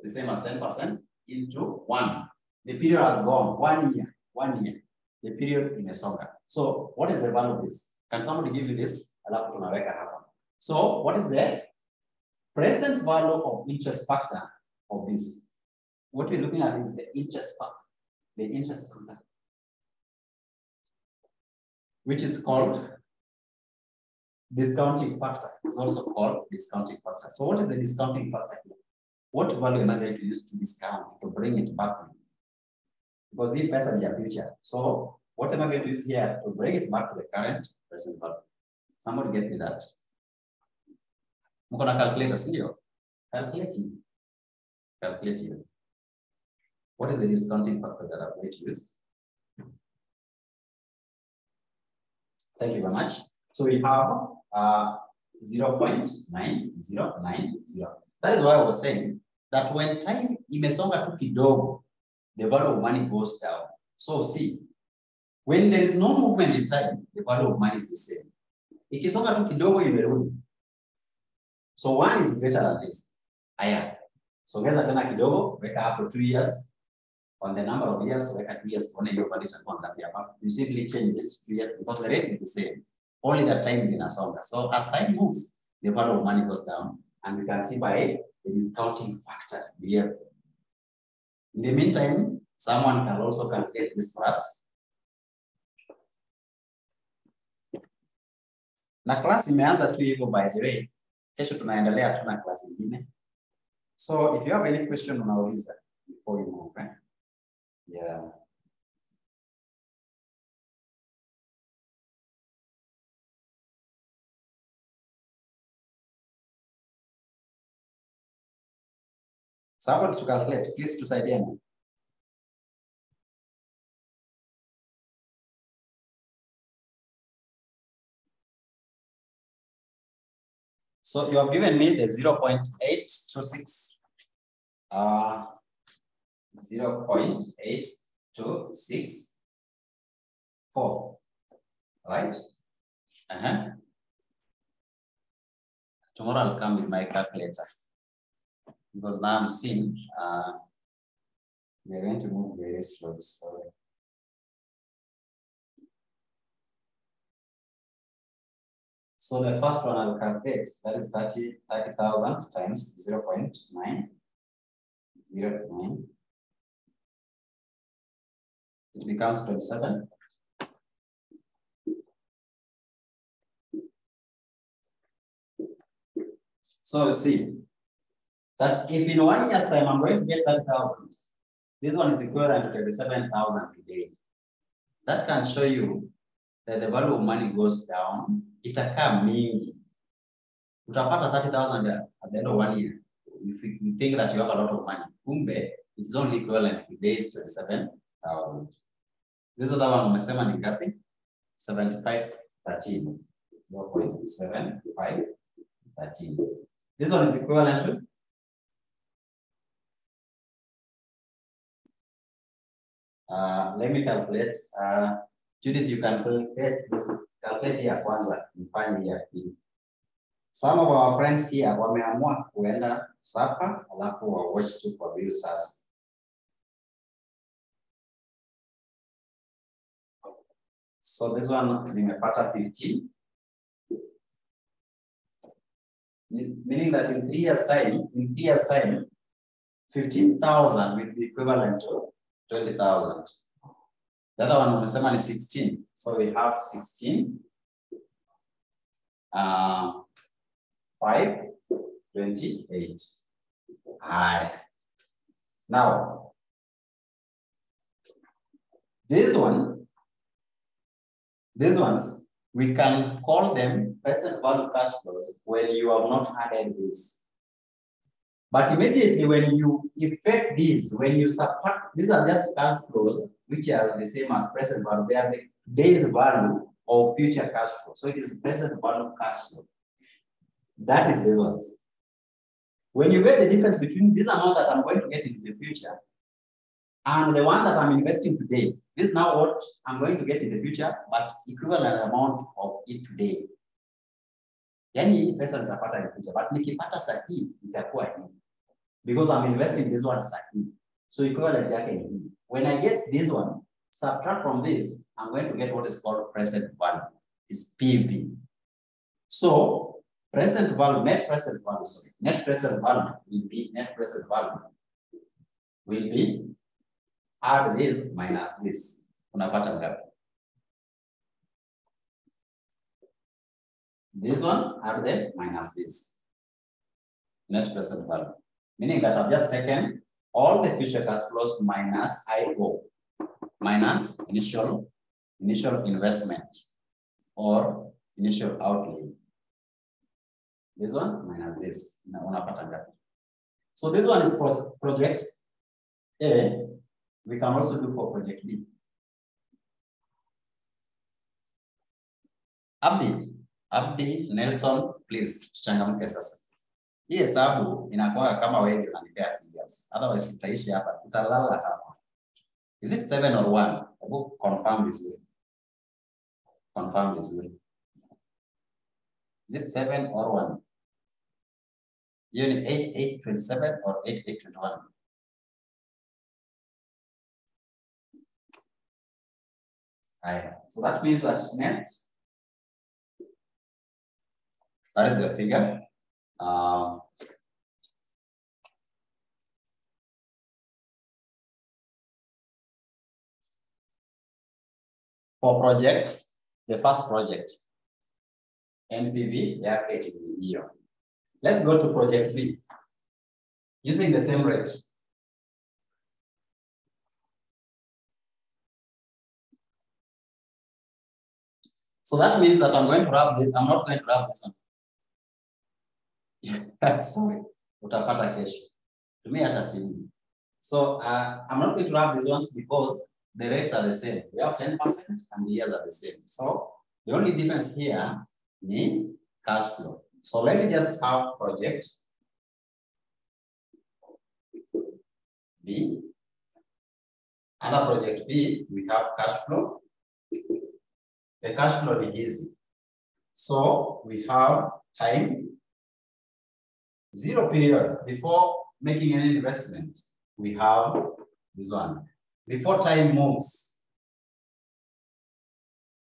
S1: the same as 10% into 1. The period has gone 1 year, 1 year. The period in a songa. So what is the value of this? Can somebody give me this? So what is the present value of interest factor of this? What we're looking at is the interest factor, the interest factor, which is called discounting factor. It's also called discounting factor. So what is the discounting factor here? What value am I going to use to discount, to bring it back? Because if that's in your future. So what am I going to use here to bring it back to the current present value? Somebody get me that. I'm going to calculate a serial. Calculating. What is the discounting factor that I'm going to use? Thank you very much. So we have 0.9090. That is why I was saying that when time imesonga tu kidogo, the value of money goes down. So see, when there is no movement in time, the value of money is the same. Ikisonga tu kidogo imerudi. So 1 is greater than this. Aya. So geza tena kidogo, weka hapo 2 years. On the number of years, weka 2 years, one year value itakuwa ngapi hapa. You simply change this 2 years because the rate is the same. Only that time inasonga. So as time moves, the value of money goes down. And we can see by the discounting factor here. In the meantime, someone can also calculate this for us. Na class imeanza tu hivyo, by the way. Kesho tunaendelea tuna class nyingine. So if you have any question unauliza before you move, right? Yeah. Somebody to calculate, please tusaidie me. So you have given me the 0.826. 0.8264, right? Tomorrow I'll come with my calculator because now I'm seeing we're going to move very slowly. So the first one I'll calculate, that is 30,000 times 0.909. It becomes 27. So you see that if in 1 year's time I'm going to get 30,000, this one is equivalent to 27,000 today. That can show you that the value of money goes down. Itakaa mingi. utapata 30,000 at the end of 1 year. If you think that you have a lot of money, kumbe it's only equivalent to days 27,000. This other one umesema ni ngapi? 7513. 0.7513. This one is equivalent to let me calculate. Judith, you can calculate here kwanza, mfanye hii ya pili. Some of our friends here wameamua kuenda sapa alafu wa watch tu kwa view sasa. So this one nimepata 15. Meaning that in 3 years time, 15,000 will be equivalent to 20,000. The other one umesema ni 16. So we have 16. 528. Now, these ones, we can call them present value cash flows when you have not added this. But immediately when you effect these, when you subtract, these are just cash flows, which are the same as present value. They are the day's value of future cash flow. So it is present value cash flow. That is these ones. When you get the difference between this amount that I'm going to get in the future and the one that I'm investing today, this is now what I'm going to get in the future, but equivalent amount of it today. Yani pesa nitapata in the future, but nikipata sahi itakuwa hii. Because I'm investing this one sahi. So equivalent yake ni hii. When I get this one, subtract from this, I'm going to get what is called present value. It's PV. So present value, net present value will be net present value will be add this minus this. Unapata ngapi? This one add the minus this. Net present value. Meaning that I've just taken all the future cash flows minus IO, minus initial investment or initial outlay. This one minus this. So this one is project A. We can also do for project B. Abdi Nelson, please changamke sasa. Hii hesabu inakuwa kama wewe unanipea figures. Otherwise tutaishi hapa, tutalala hapa. Is it 7 or 1? Hebu confirm vizuri. Confirm vizuri. Is it 7 or 1? You need 8827 or 8821? So that means that net, that is the figure. For project, the first project, NPV, here. Let's go to project B using the same rate. So that means that I'm going to wrap this. I'm not going to wrap this one. Sorry, utapata kesho. Tumia hata simu. So I'm not going to wrap these ones because the rates are the same. We have 10% and the years are the same. So the only difference here is cash flow. So let me just have project B. Under project B, we have cash flow. The cash flow is easy. So we have time, 0 period before making any investment. We have this one. Before time moves.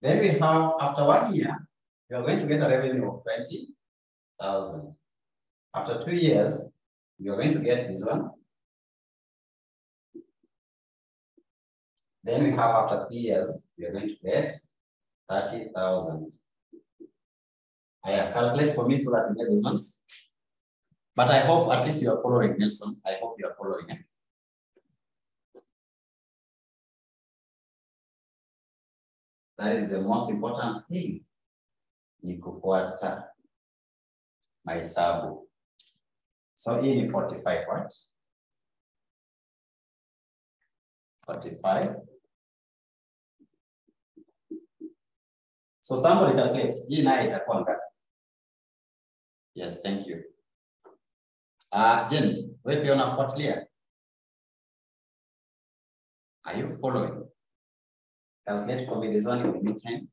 S1: Then we have after 1 year, we are going to get a revenue of 20,000. After 2 years, we are going to get this one. Then we have after 3 years, we are going to get 30,000. I calculate for me so that you get these ones. But I hope at least you are following, Nelson. I hope you are following it. That is the most important thing. Mahesabu. So hii ni 45, right? 45. So somebody calculate. Hii naye itakuwa ngapi? Yes, thank you. Jen, wewe pia unafuatilia? Are you following? Calculate for me this one in the meantime.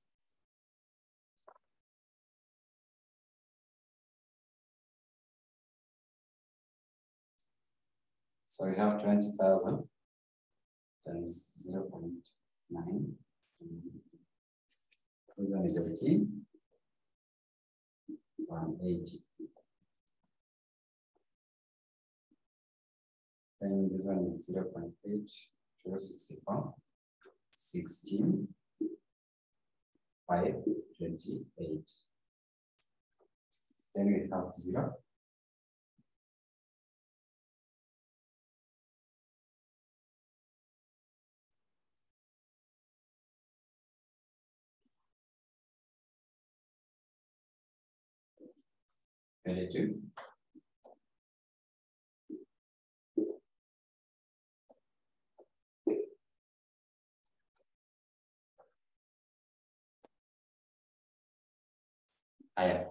S1: So we have 20,000 times 0.9. This one is 18. 180. Then this one is 0.8, 264, 16, 528. Then we have 0. Two.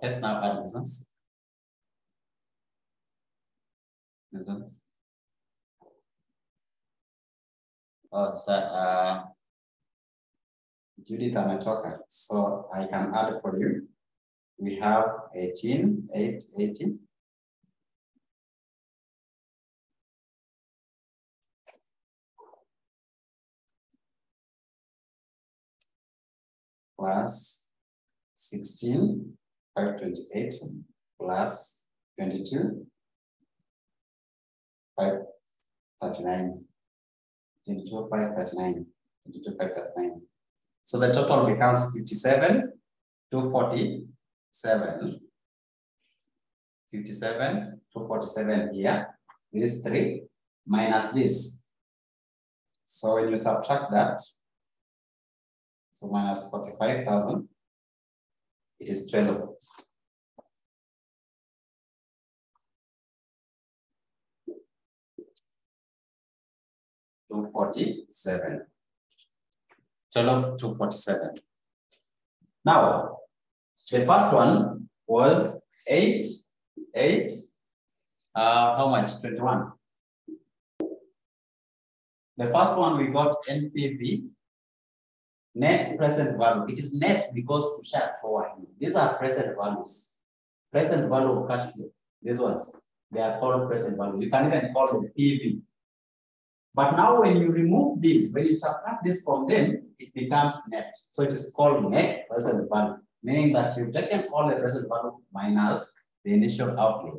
S1: Let's now add these ones. These ones. Oh, so Judith ametoka, so I can add for you. We have 18, 8, 18. Plus 16, 528 plus 22, 539. 22, 539. 22, 539. So the total becomes 57, 247. 57, 247 here. These three minus this. So when you subtract that, so minus 45,000, it is 12. $247. 247. Now, the first one was 8, how much? 21. The first one we got NPV, net present value. It is net because to share forward. These are present values. Present value of cash flow. These ones, they are called present value. You can even call them PV. But now when you remove these, when you subtract this from them, it becomes net. So it is called net present value, meaning that you've taken all the present value minus the initial outlay.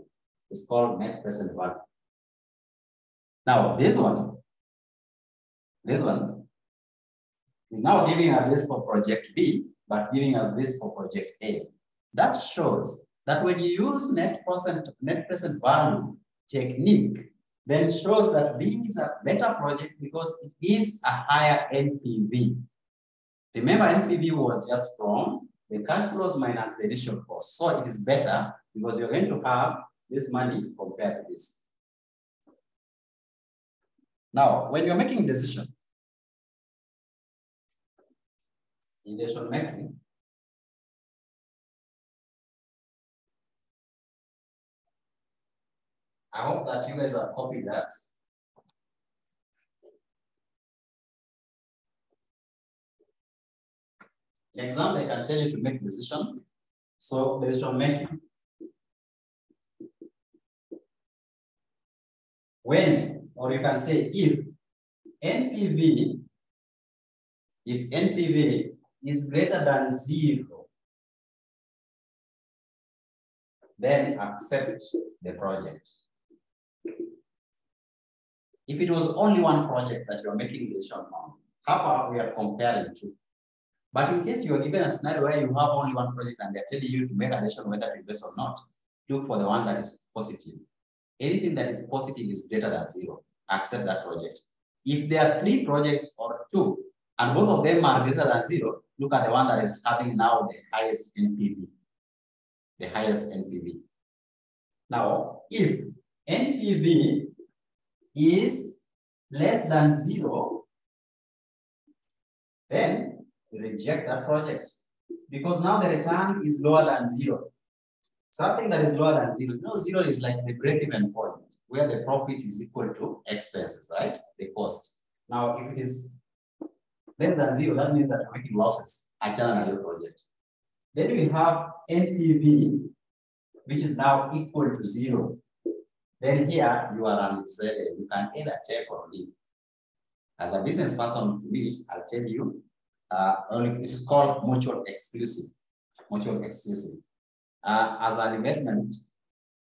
S1: It's called net present value. Now this one is now giving us this for project B, but giving us this for project A. That shows that when you use net present value technique, then shows that B is a better project because it gives a higher NPV. Remember, NPV was just from the cash flows minus the initial cost. So it is better because you're going to have this money compared to this. Now, when you're making decision making, I hope that you guys have copied that. In exam, they can tell you to make decision. So decision making. When, or you can say if NPV is greater than 0, then accept the project. If it was only one project that you are making decision on, how we are comparing to. But in case you are given a scenario where you have only one project and they're telling you to make a decision whether to invest or not, look for the one that is positive. Anything that is positive is greater than 0. Accept that project. If there are 3 projects or 2, and both of them are greater than 0, look at the one that is having now the highest NPV. The highest NPV. Now, if NPV is less than 0, then reject that project. Because now the return is lower than 0. Something that is lower than 0, you know, 0 is like the break-even point where the profit is equal to expenses, right? The cost. Now, if it is less than 0, that means that you're making losses at your project. Then we have NPV, which is now equal to 0. Then here you are undecided. You can either take or leave. As a business person, please, I'll tell you, it's called mutual exclusive. Mutual exclusive. As an investment,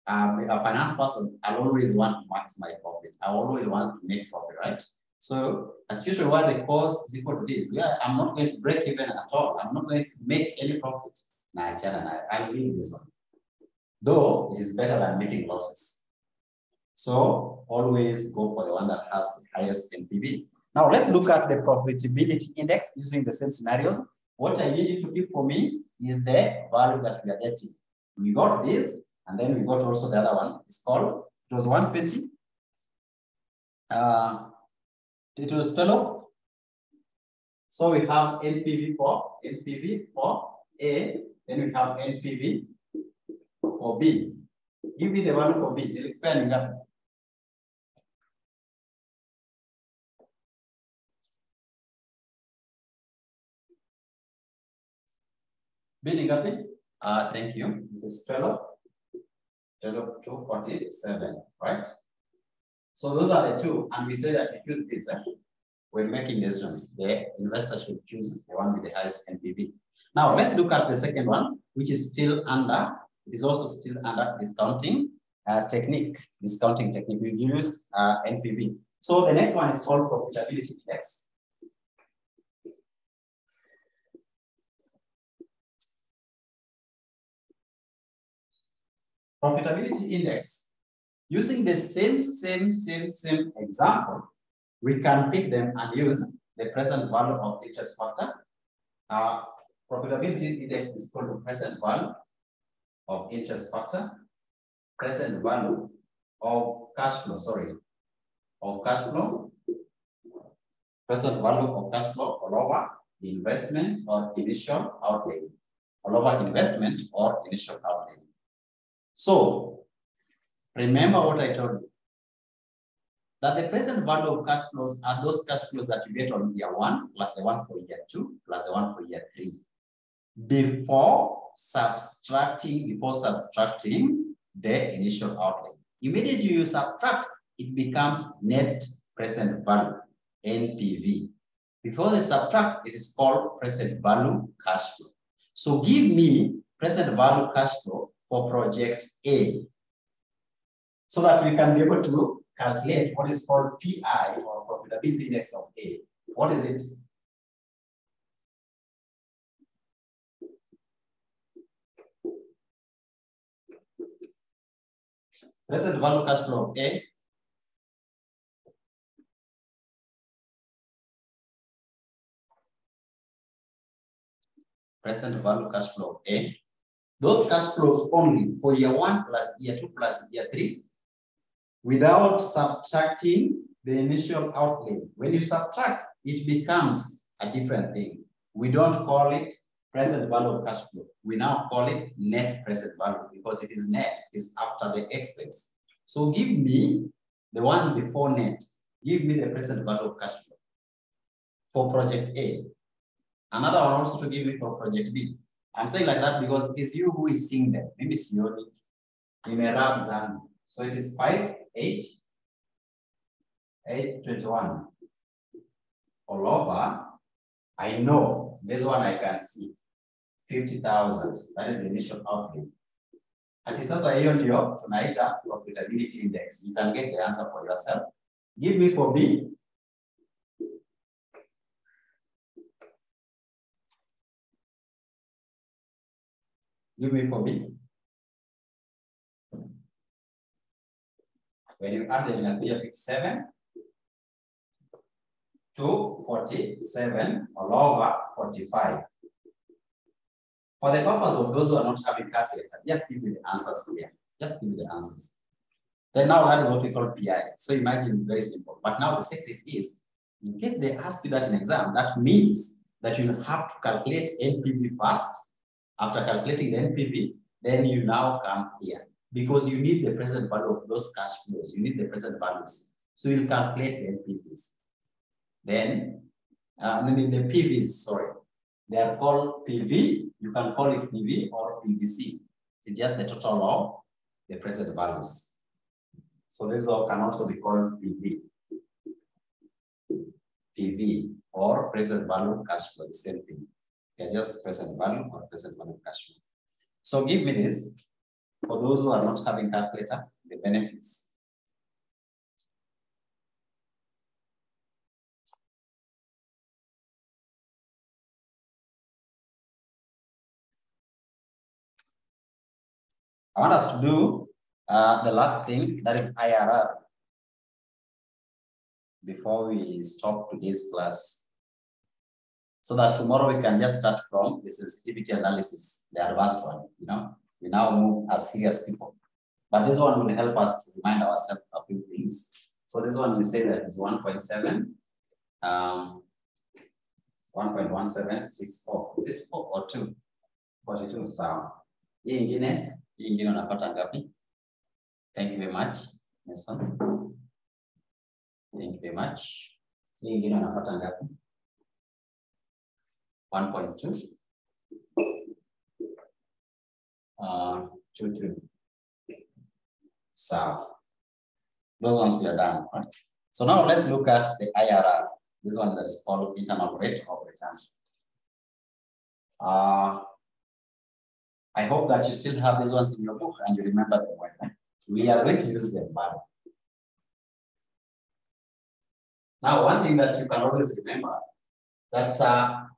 S1: a finance person, I always want to maximize profit. I always want to make profit, right? So a situation where the cost is equal to this, where I'm not going to break even at all. I'm not going to make any profit. I'll leave this one. Though it is better than making losses. So always go for the one that has the highest NPV. Now let's look at the profitability index using the same scenarios. What I need you to keep for me is the value that we are getting. We got this, and then we got also the other one. It's called, it was 120. It was 12. So we have NPV for A, then we have NPV for B. Give me the value for B. Depending on B, thank you. This is 12 to 47, right? So those are the two, and we say that if you choose this, when making this one, the investor should choose the one with the highest NPV. Now let's look at the second one, which is still under. It is also still under discounting technique. Discounting technique. We've used NPV. So the next one is called profitability index. Profitability index. Using the same example, we can pick them and use the present value of interest factor. Profitability index is equal to present value of interest factor, present value of cash flow, present value of cash flow all over investment or initial outlay, So remember what I told you, that the present value of cash flows are those cash flows that you get on year 1, plus the one for year 2, plus the one for year 3. Before subtracting the initial outlay. Immediately you subtract, it becomes net present value, NPV. Before you subtract, it is called present value cash flow. So give me present value cash flow for project A, so that we can be able to calculate what is called PI, or profitability index of A. What is it? Present value cash flow of A. Present value cash flow of A. Those cash flows only for year 1 plus year 2 plus year 3, without subtracting the initial outlay. When you subtract, it becomes a different thing. We don't call it present value of cash flow. We now call it net present value, because it is net, it is after the expense. So give me the one before net. Give me the present value of cash flow for project A. Another one also to give me for project B. I'm saying like that because it is you who is seeing them. Maybe it's your Zangu. So it is 5,821 all over. I know this one I can see 50,000. That is the initial outlay. And it's also here tonight profitability index. You can get the answer for yourself. Give me for B. Give me for B. When you add them, it will be 57 to 47 all over 45. For the purpose of those who are not having calculator, just give me the answers here. Just give me the answers. Then now that is what we call PI. So imagine, very simple. But now the secret is, in case they ask you that in exam, that means that you have to calculate NPV first. After calculating the NPV, then you now come here. Because you need the present value of those cash flows. You need the present values. So you'll calculate the NPVs. Then, the PVs, sorry. They are called PV. You can call it PV or PVC. It's just the total of the present values. So this can also be called PV. PV or present value cash flow, the same thing. They're just present value or present value cash flow. So give me this. For those who are not having calculator, the benefits. I want us to do the last thing, that is IRR, before we stop today's class. So that tomorrow we can just start from the sensitivity analysis, the advanced one, you know. We now move as serious people. But this one will help us to remind ourselves a few things. So this one, we say that is 1.7, 1.1764. Is it 4 or 2? 42, sawa. Hii ingine unapata ngapi? Thank you very much, Nelson. Thank you very much. Hii ingine unapata ngapi? 1.2. 2. So those ones we are done, right? So now let's look at the IRR. This one that is called internal rate of return. I hope that you still have these ones in your book and you remember them well. Right? We are going to use them back. Now, one thing that you can always remember that,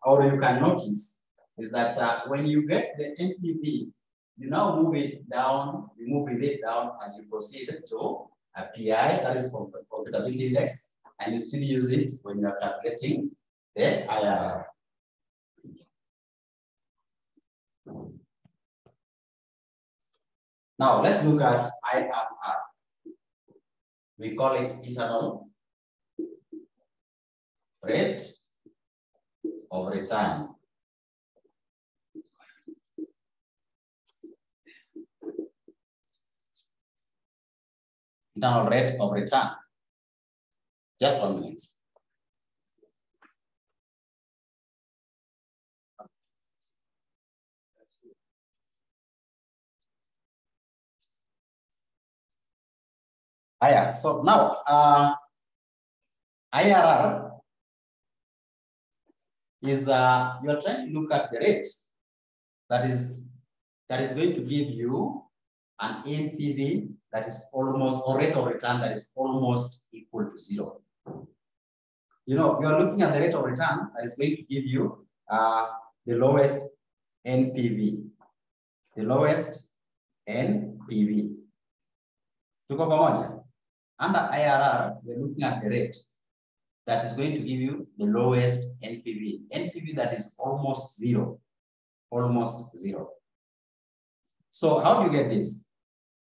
S1: or you can notice, is that when you get the NPV, you now move it down, you move it down as you proceed to a PI, that is Profitability Index, and you still use it when you are calculating the IRR. Now, let's look at IRR. We call it internal rate of return. Internal rate of return. Just 1 minute. So now IRR is you are trying to look at the rate that is going to give you an NPV that is almost, or rate of return that is almost equal to 0. You know, you are looking at the rate of return that is going to give you the lowest NPV. The lowest NPV. Tuko pamoja? Under IRR, we're looking at the rate that is going to give you the lowest NPV. NPV that is almost 0. Almost 0. So how do you get this?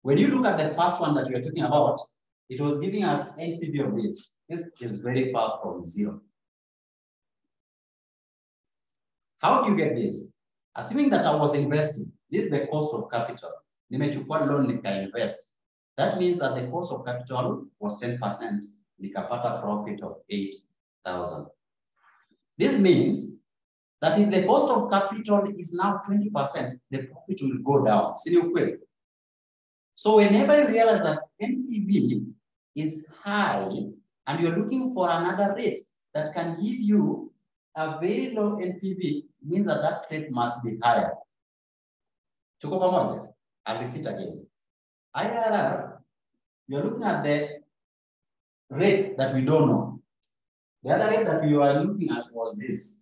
S1: When you look at the first one that we are talking about, it was giving us NPV of this. This is very far from 0. How do you get this? Assuming that I was investing, this is the cost of capital. Nimechukua loan nika invest. That means that the cost of capital was 10%. Nikapata profit of 8,000. This means that if the cost of capital is now 20%, the profit will go down. So whenever you realize that NPV is high and you're looking for another rate that can give you a very low NPV, means that that rate must be higher. Tuko pamoja? I'll repeat again. IRR, you're looking at the rate that we don't know. The other rate that we were looking at was this,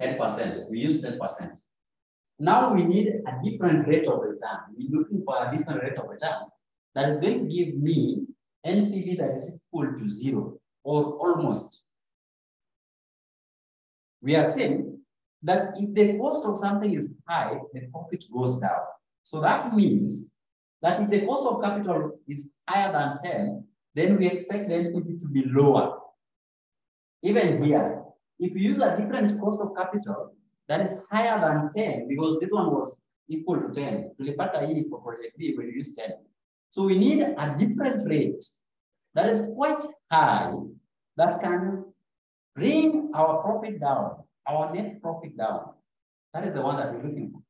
S1: 10%. We use 10%. Now we need a different rate of return. We're looking for a different rate of return that is going to give me NPV that is equal to 0 or almost. We are saying that if the cost of something is high, the profit goes down. So that means that if the cost of capital is higher than 10, then we expect the NPV to be lower. Even here, if you use a different cost of capital that is higher than 10, because this one was equal to 10, tulipata hii for project B when you use 10. So we need a different rate that is quite high that can bring our profit down, our net profit down. That is the one that we're looking for.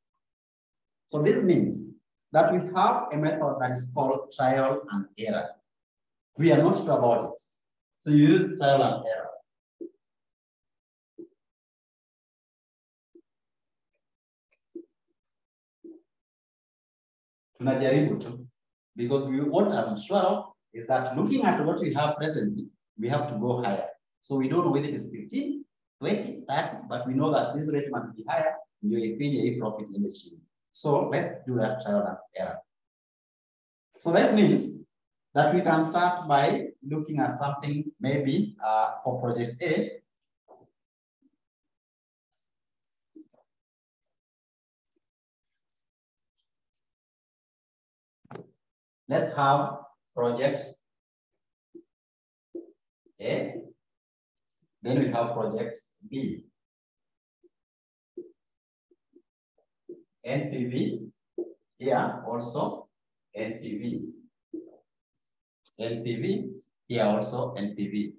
S1: So this means that we have a method that is called trial and error. We are not sure about it. So you use trial and error. Tunajaribu tu, because what I'm sure of is that looking at what we have presently, we have to go higher. So we don't know whether it is 15, 20, 30, but we know that this rate must be higher. You pay a profit in the chain. So let's do that trial and error. So that means that we can start by looking at something maybe for project A. Let's have project A. Then we have project B. NPV here also NPV. NPV here also NPV.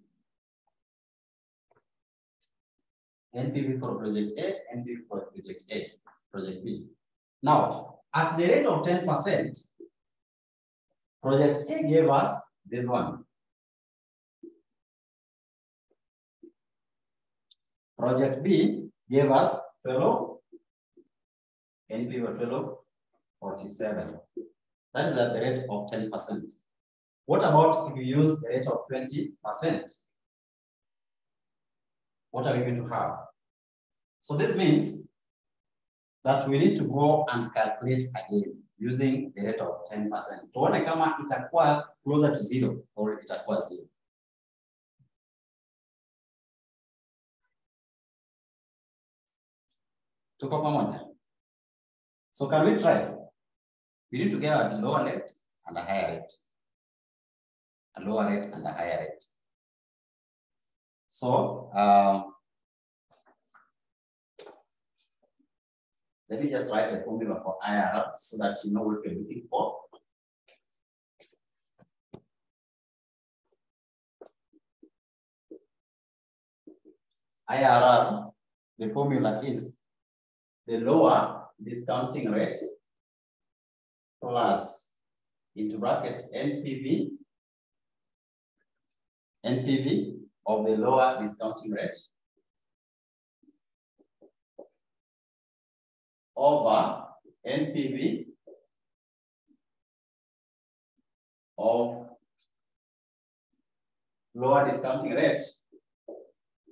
S1: NPV for project A, NPV for project A, project B. Now, at the rate of 10%, project A gave us this one. Project B gave us 12, NPV 12, 47. That is at the rate of 10%. What about if we use the rate of 20%? What are we going to have? So this means that we need to go and calculate again using the rate of 10%. Tuone kama itakuwa closer to 0 or itakuwa 0. Tuko pamoja? So can we try? We need to get a lower rate and a higher rate. A lower rate and a higher rate. So let me just write the formula for IRR so that you know what we're looking for. IRR, the formula is the lower discounting rate plus into bracket NPV of the lower discounting rate over NPV of lower discounting rate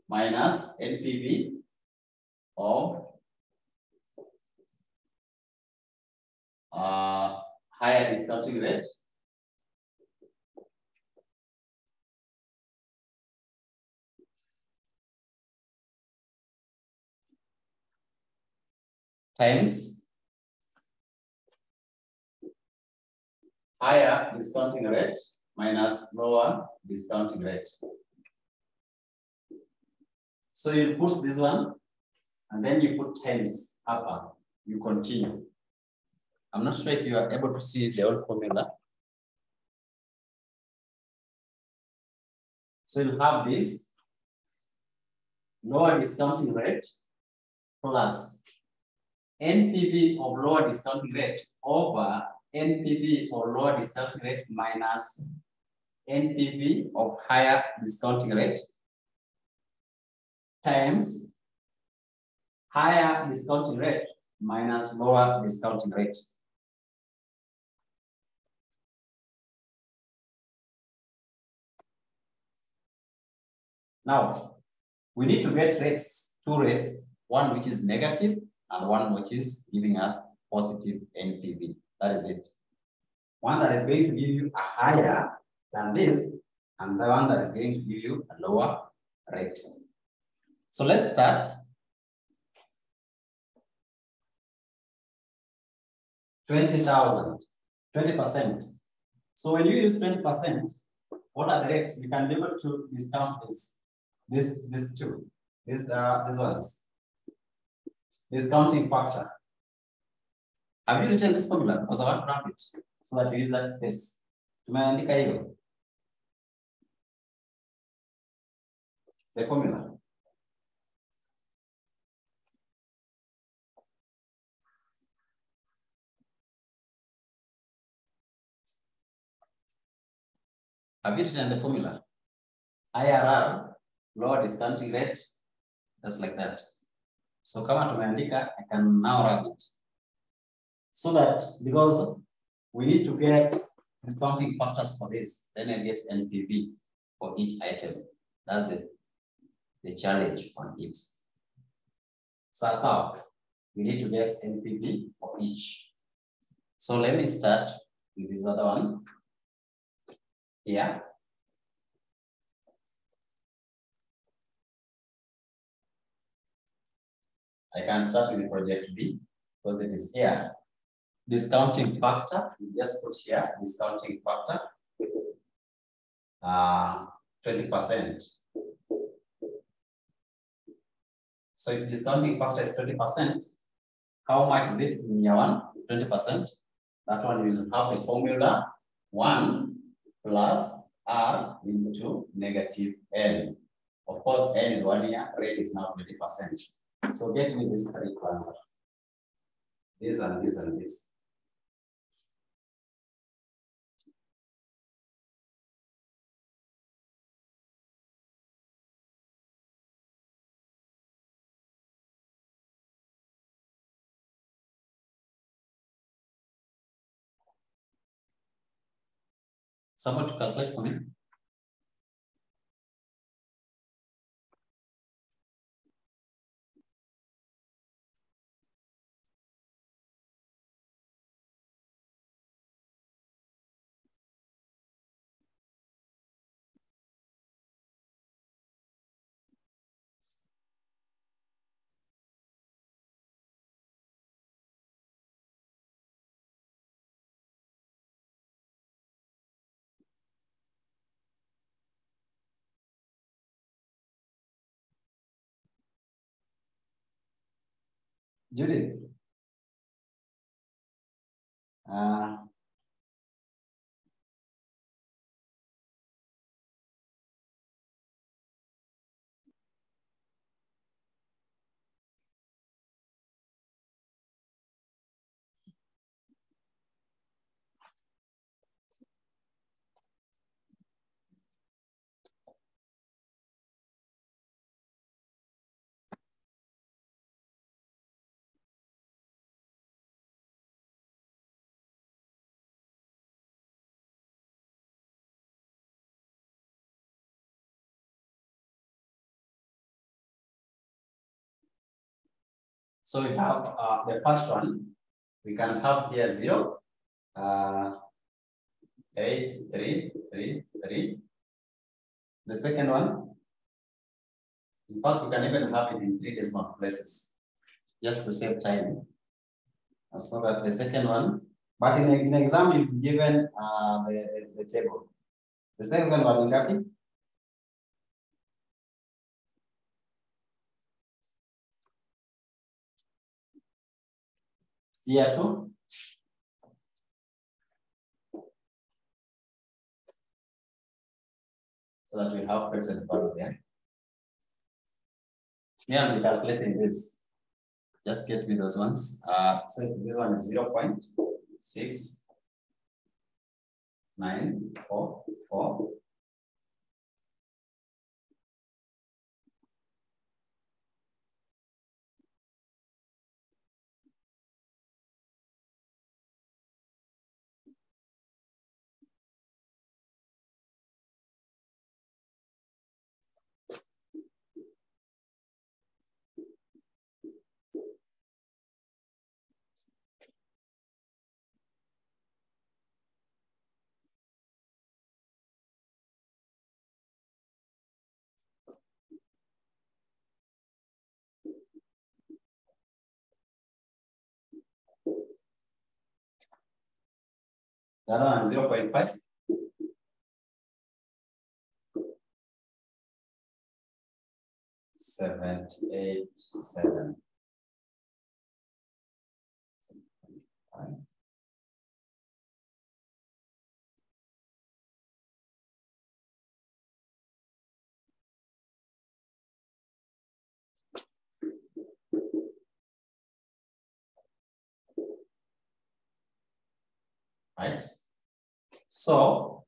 S1: minus NPV of higher discounting rate times higher discounting rate minus lower discounting rate. So you put this one and then you put times upper, you continue. I'm not sure if you are able to see the old formula. So you'll have this lower discounting rate plus NPV of lower discounting rate over NPV of lower discounting rate minus NPV of higher discounting rate times higher discounting rate minus lower discounting rate. Now, we need to get rates, two rates, one which is negative and one which is giving us positive NPV. That is it. One that is going to give you a higher than this, and the one that is going to give you a lower rate. So let's start. $20,000 20%. So when you use 20%, what are the rates? You can be able to discount this two. This ones. Discounting factor. Have you written this formula? Because I want to wrap it so that you use that space. Tumeandika hiyo. The formula. Have you written the formula? IRR, lower discounting rate, just like that. So kama tumeandika, I can now wrap it. So that, because we need to get discounting factors for this, then I get NPV for each item. That's the challenge on it. So we need to get NPV for each. So let me start with this other one here. I can start with project B because it is here. Discounting factor, we just put here, discounting factor, 20%. So if discounting factor is 20%, how much is it in year one? 20%. That one will have the formula 1 plus R into negative N. Of course, N is 1 year, rate is now 20%. So get me this three answer. This and this and this. Someone to calculate for me. Judith. So we have the first one. We can have here 0, 8, 3, 3, 3. The second one, in fact, we can even have it in 3 decimal places, just to save time. So that the second one, but in the exam, you've given the table. The second one, in copy. Here too. So that we have present value there. Here I'm calculating this. Just get me those ones. So this one is 0.6944. The other one 0.5. Seven, 8, 7. Right? So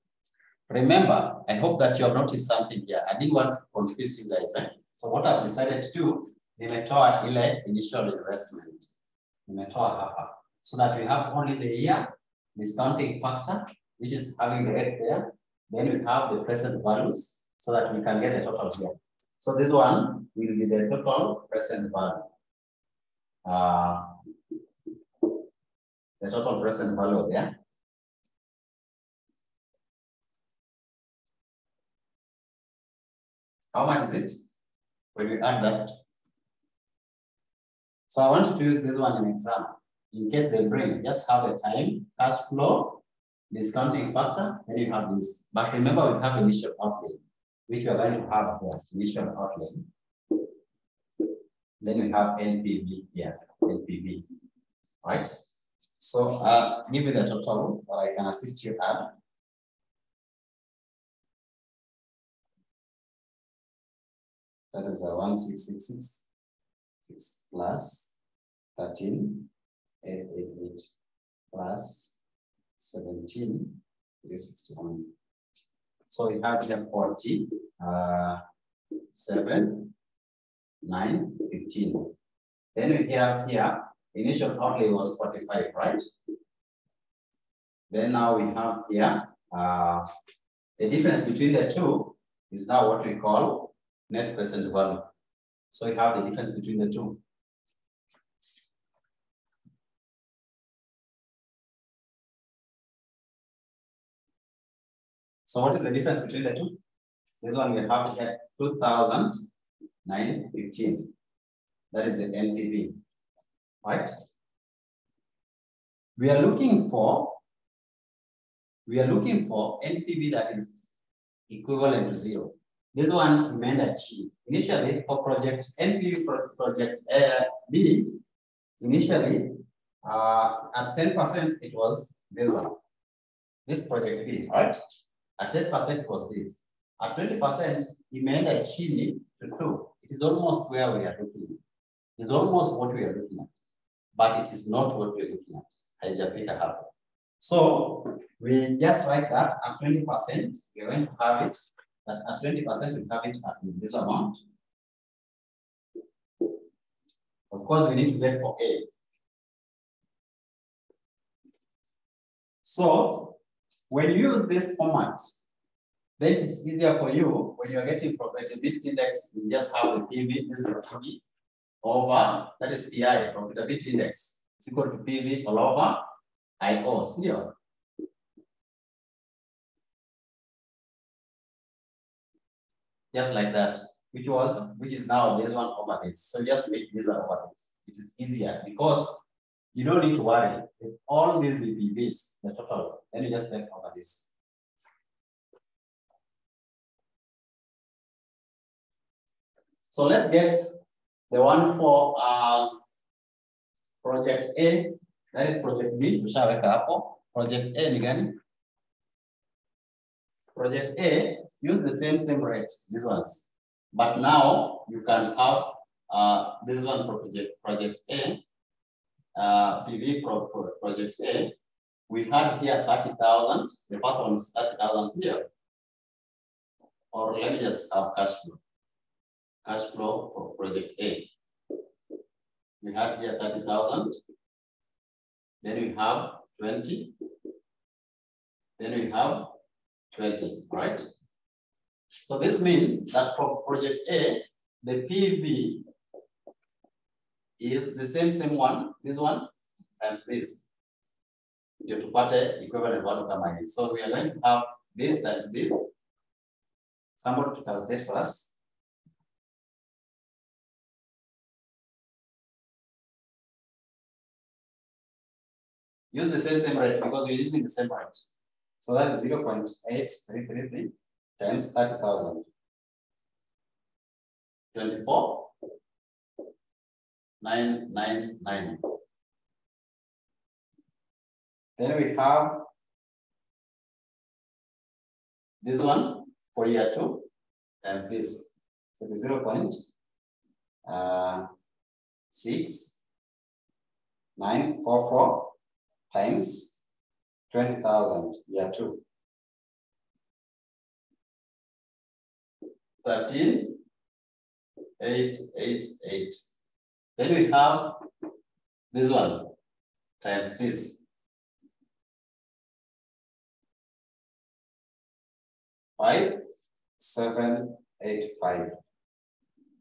S1: remember, I hope that you have noticed something here. I didn't want to confuse you guys. So what I've decided to do, nimetoa ile initial investment. Nimetoa hapa. So that we have only the year discounting factor, which is having the rate there. Then we have the present values so that we can get the total here. So this one will be the total present value. The total present value there. How much is it when we add that? So I want to use this one in exam. In case they bring, just have the time, cash flow, discounting factor, then you have this. But remember, we have initial outlay, which we are going to have here, initial outlay. Then we have NPV here, NPV, right? So give me the total that I can assist you at. That is 1666 6 plus 13,888 plus 17,361. So we have here 40, 7, 9, 15. Then we have here, initial outlay was 45, right? Then now we have here, the difference between the two is now what we call net present value. So we have the difference between the two. So what is the difference between the two? This one we have here 2,915. That is the NPV, right? We are looking for NPV that is equivalent to 0. This one we may achieve. Initially for project NPV project B, initially at 10% it was this one. This project B, right? At 10% was this. At 20%, we may achieve to 2. It is almost where we are looking at. It is almost what we are looking at. But it is not what we are looking at. Haijafika hapo. So we just write that at 20%, we are going to have it. That at 20%, we have it at this amount. Of course, we need to get for A. So when you use this format, then it is easier for you when you are getting profitability index. You just have the PV, this is the PV over, that is PI, profitability index. It's equal to PV all over IO. Still. Just like that, which is now this one over this. So just make this over this. It is easier because you don't need to worry. If all these will be this, the total, then you just take over this. So let's get the one for project A, that is project B. Project A again. Project A, use the same rate, these ones. But now you can have this one for project A, PV project A. We had here 30,000. The first one is 30,000 here. Or let me just have cash flow. Cash flow for project A. We have here 30,000. Then we have 20. Then we have 20, right? So this means that for project A, the PV is the same one, this one times this. You have to put equivalent value kama hii. So we are going to have this times this. Somebody to calculate for us. Use the same rate because we're using the same rate. So that is 0.8333 times 30,000. 24,999. Then we have this one for year 2 times this. So the 0.6944 times 20,000 year 2. 13,888. Then we have this one times this. 5,785.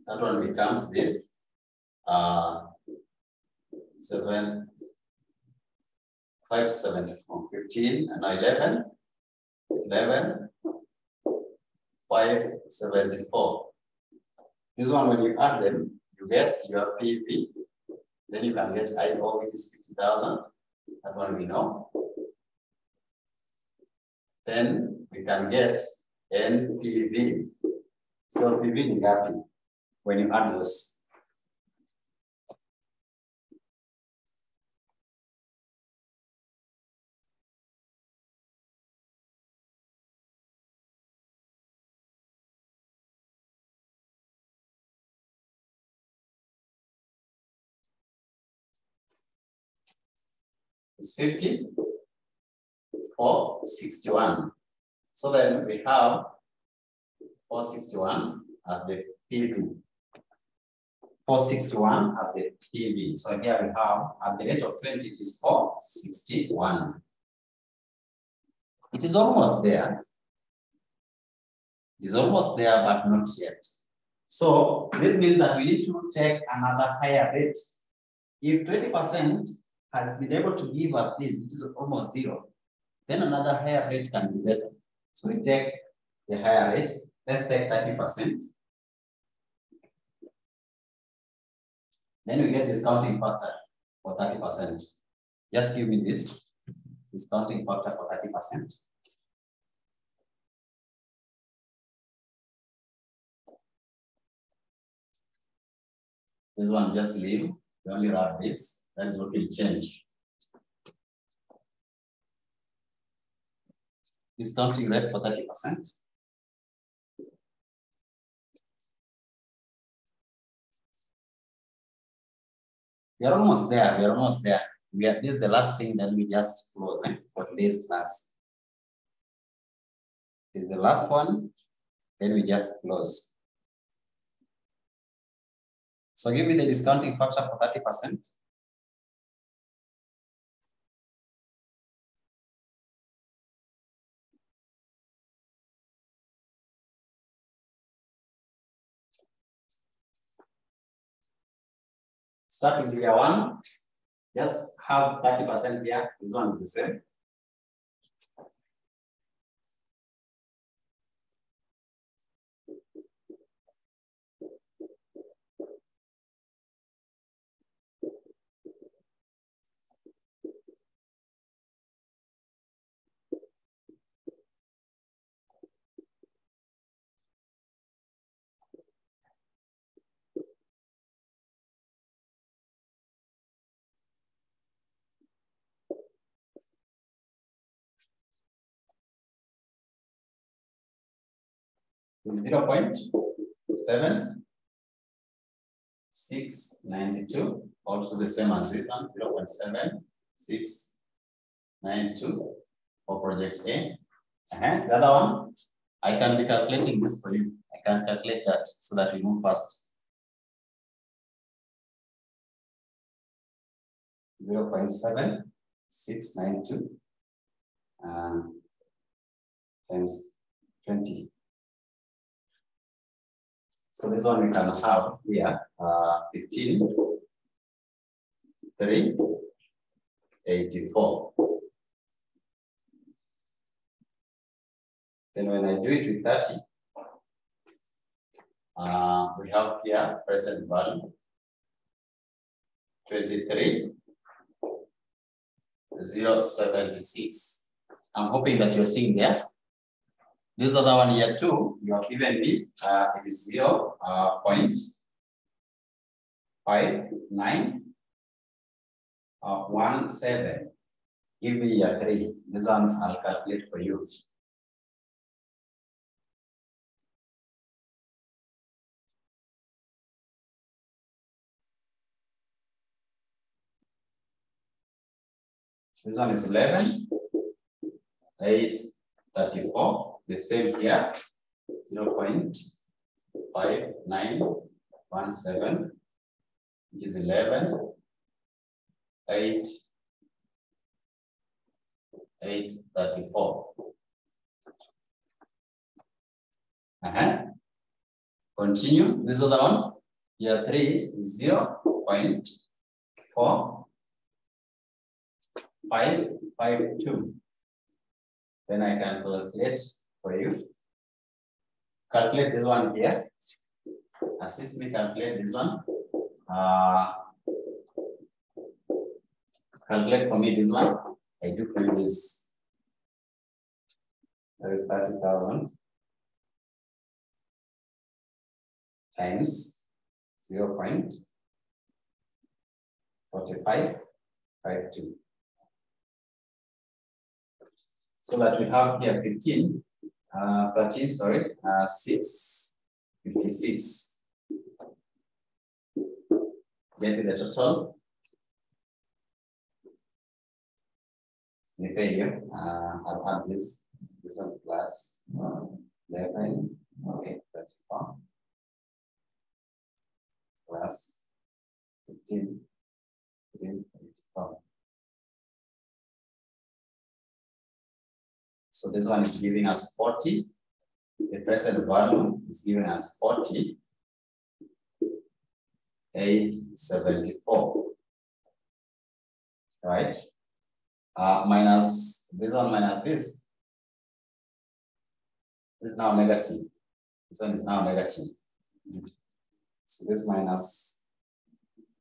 S1: That one becomes this 570, 15 and 11, 574. This one, when you add them, you get your PV. Then you can get IO, which is 50,000. That one we know. Then we can get NPV. So PV is happy when you add those. It's 50 or 61. So then we have 461 as the PV. 461 as the PV. So here we have at the rate of 20, it is 461. It is almost there. It is almost there, but not yet. So this means that we need to take another higher rate. If 20% has been able to give us this, which is almost 0, then another higher rate can be better. So we take the higher rate. Let's take 30%. Then we get discounting factor for 30%. Just give me this discounting factor for 30%. This one just leave. We only wrap this. That is what will change. Discounting rate for 30%. We are almost there. We are almost there. This is the last thing that we just close for today's class. This is the last one. Then we just close. So give me the discounting factor for 30%. Start with year 1. Just have 30% here. This one is the same. With 0.7692, also the same as this one, 0.7692 for project A. The other one, I can be calculating this for you. I can calculate that so that we move fast. 0.7692 times 20. So this one we can have here 15,384. Then when I do it with 30, we have here present value 23,076. I'm hoping that you're seeing there. This other one here too, you have given me, it is 0.5917. Give me a 3. This one I'll calculate for you. This one is 11,834. The same here, 0.5917, which is 11,834. Continue. This other one, here 3 is 0.4552. Then I can calculate for you. Calculate this one here. Assist me calculate this one. Calculate for me this one. I do for you this. That is 30,000 times 0.4552. So that we have here 13, 656. Get the total. Okay, here, I'll add this one plus 11,834 plus 15,884. So this one is giving us 40. The present value is giving us 40,874. Right? Minus this one minus this. This is now negative. This one is now negative. So this minus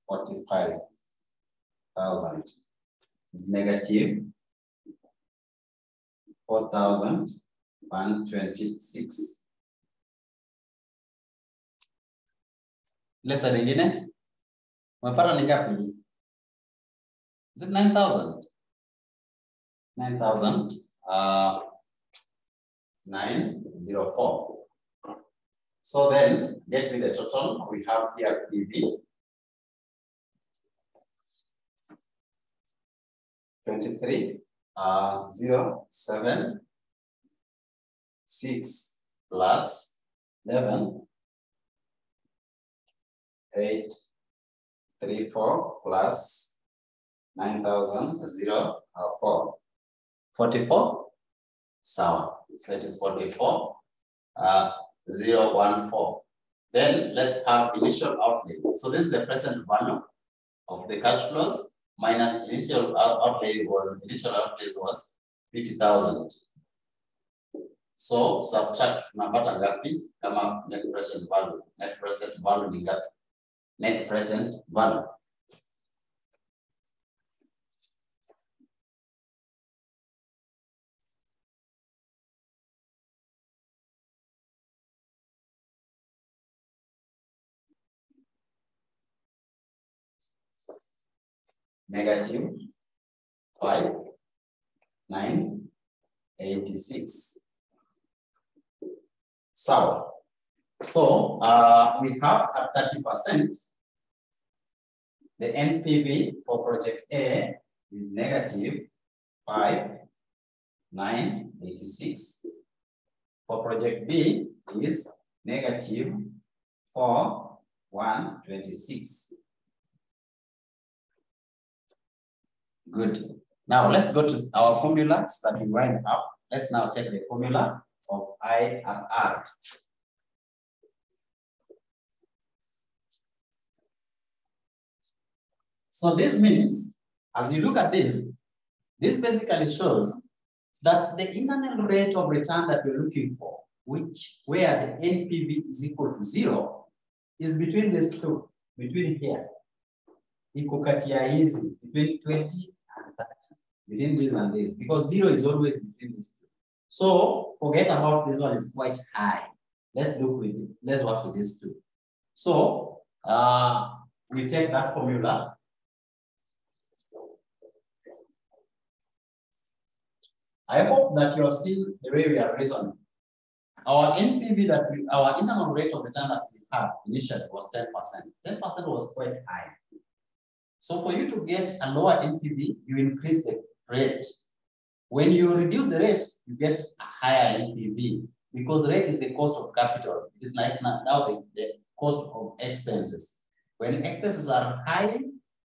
S1: 45,000 is negative 4,126. Lesa lingine. Umepata ni ngapi? Is it 9,000? 9,904. So then, get me the total. We have here PV 23,076 plus 11,834 plus 9,004. 44. So it is 44,014. Then let's have initial outlay. So this is the present value of the cash flows minus initial outlay was 50,000. So subtract napata ngapi kama net present value. Net present value ni ngapi? Net present value. Negative 5,986. So we have at 30%. The NPV for project A is negative 5,986. For project B is negative 4,126. Good. Now let's go to our formulas that we wind up. Let's now take the formula of IRR. So this means, as you look at this basically shows that the internal rate of return that we're looking for, where the NPV is equal to 0, is between these two, between here. Iko kati ya hizi, between 20 and 30. between this and this, because 0 is always between these two. So forget about this one is quite high. Let's look with it. Let's work with this two. So we take that formula. I hope that you have seen the way we are reasoning. Our NPV our internal rate of return that we had initially was 10%. 10% was quite high. So for you to get a lower NPV, you increase the rate. When you reduce the rate, you get a higher NPV because the rate is the cost of capital. It is like now the cost of expenses. When expenses are high,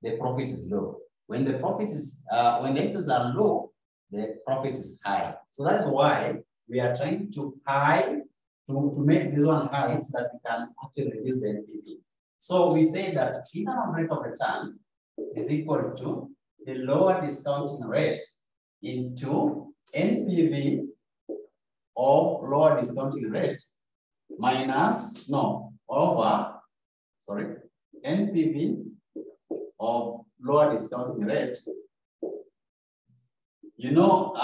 S1: the profit is low. When the when the expenses are low, the profit is high. So that's why we are trying to make this one high so that we can actually reduce the NPV. So we say that internal rate of return is equal to the lower discounting rate into NPV of lower discounting rate minus, NPV of lower discounting rate. You know,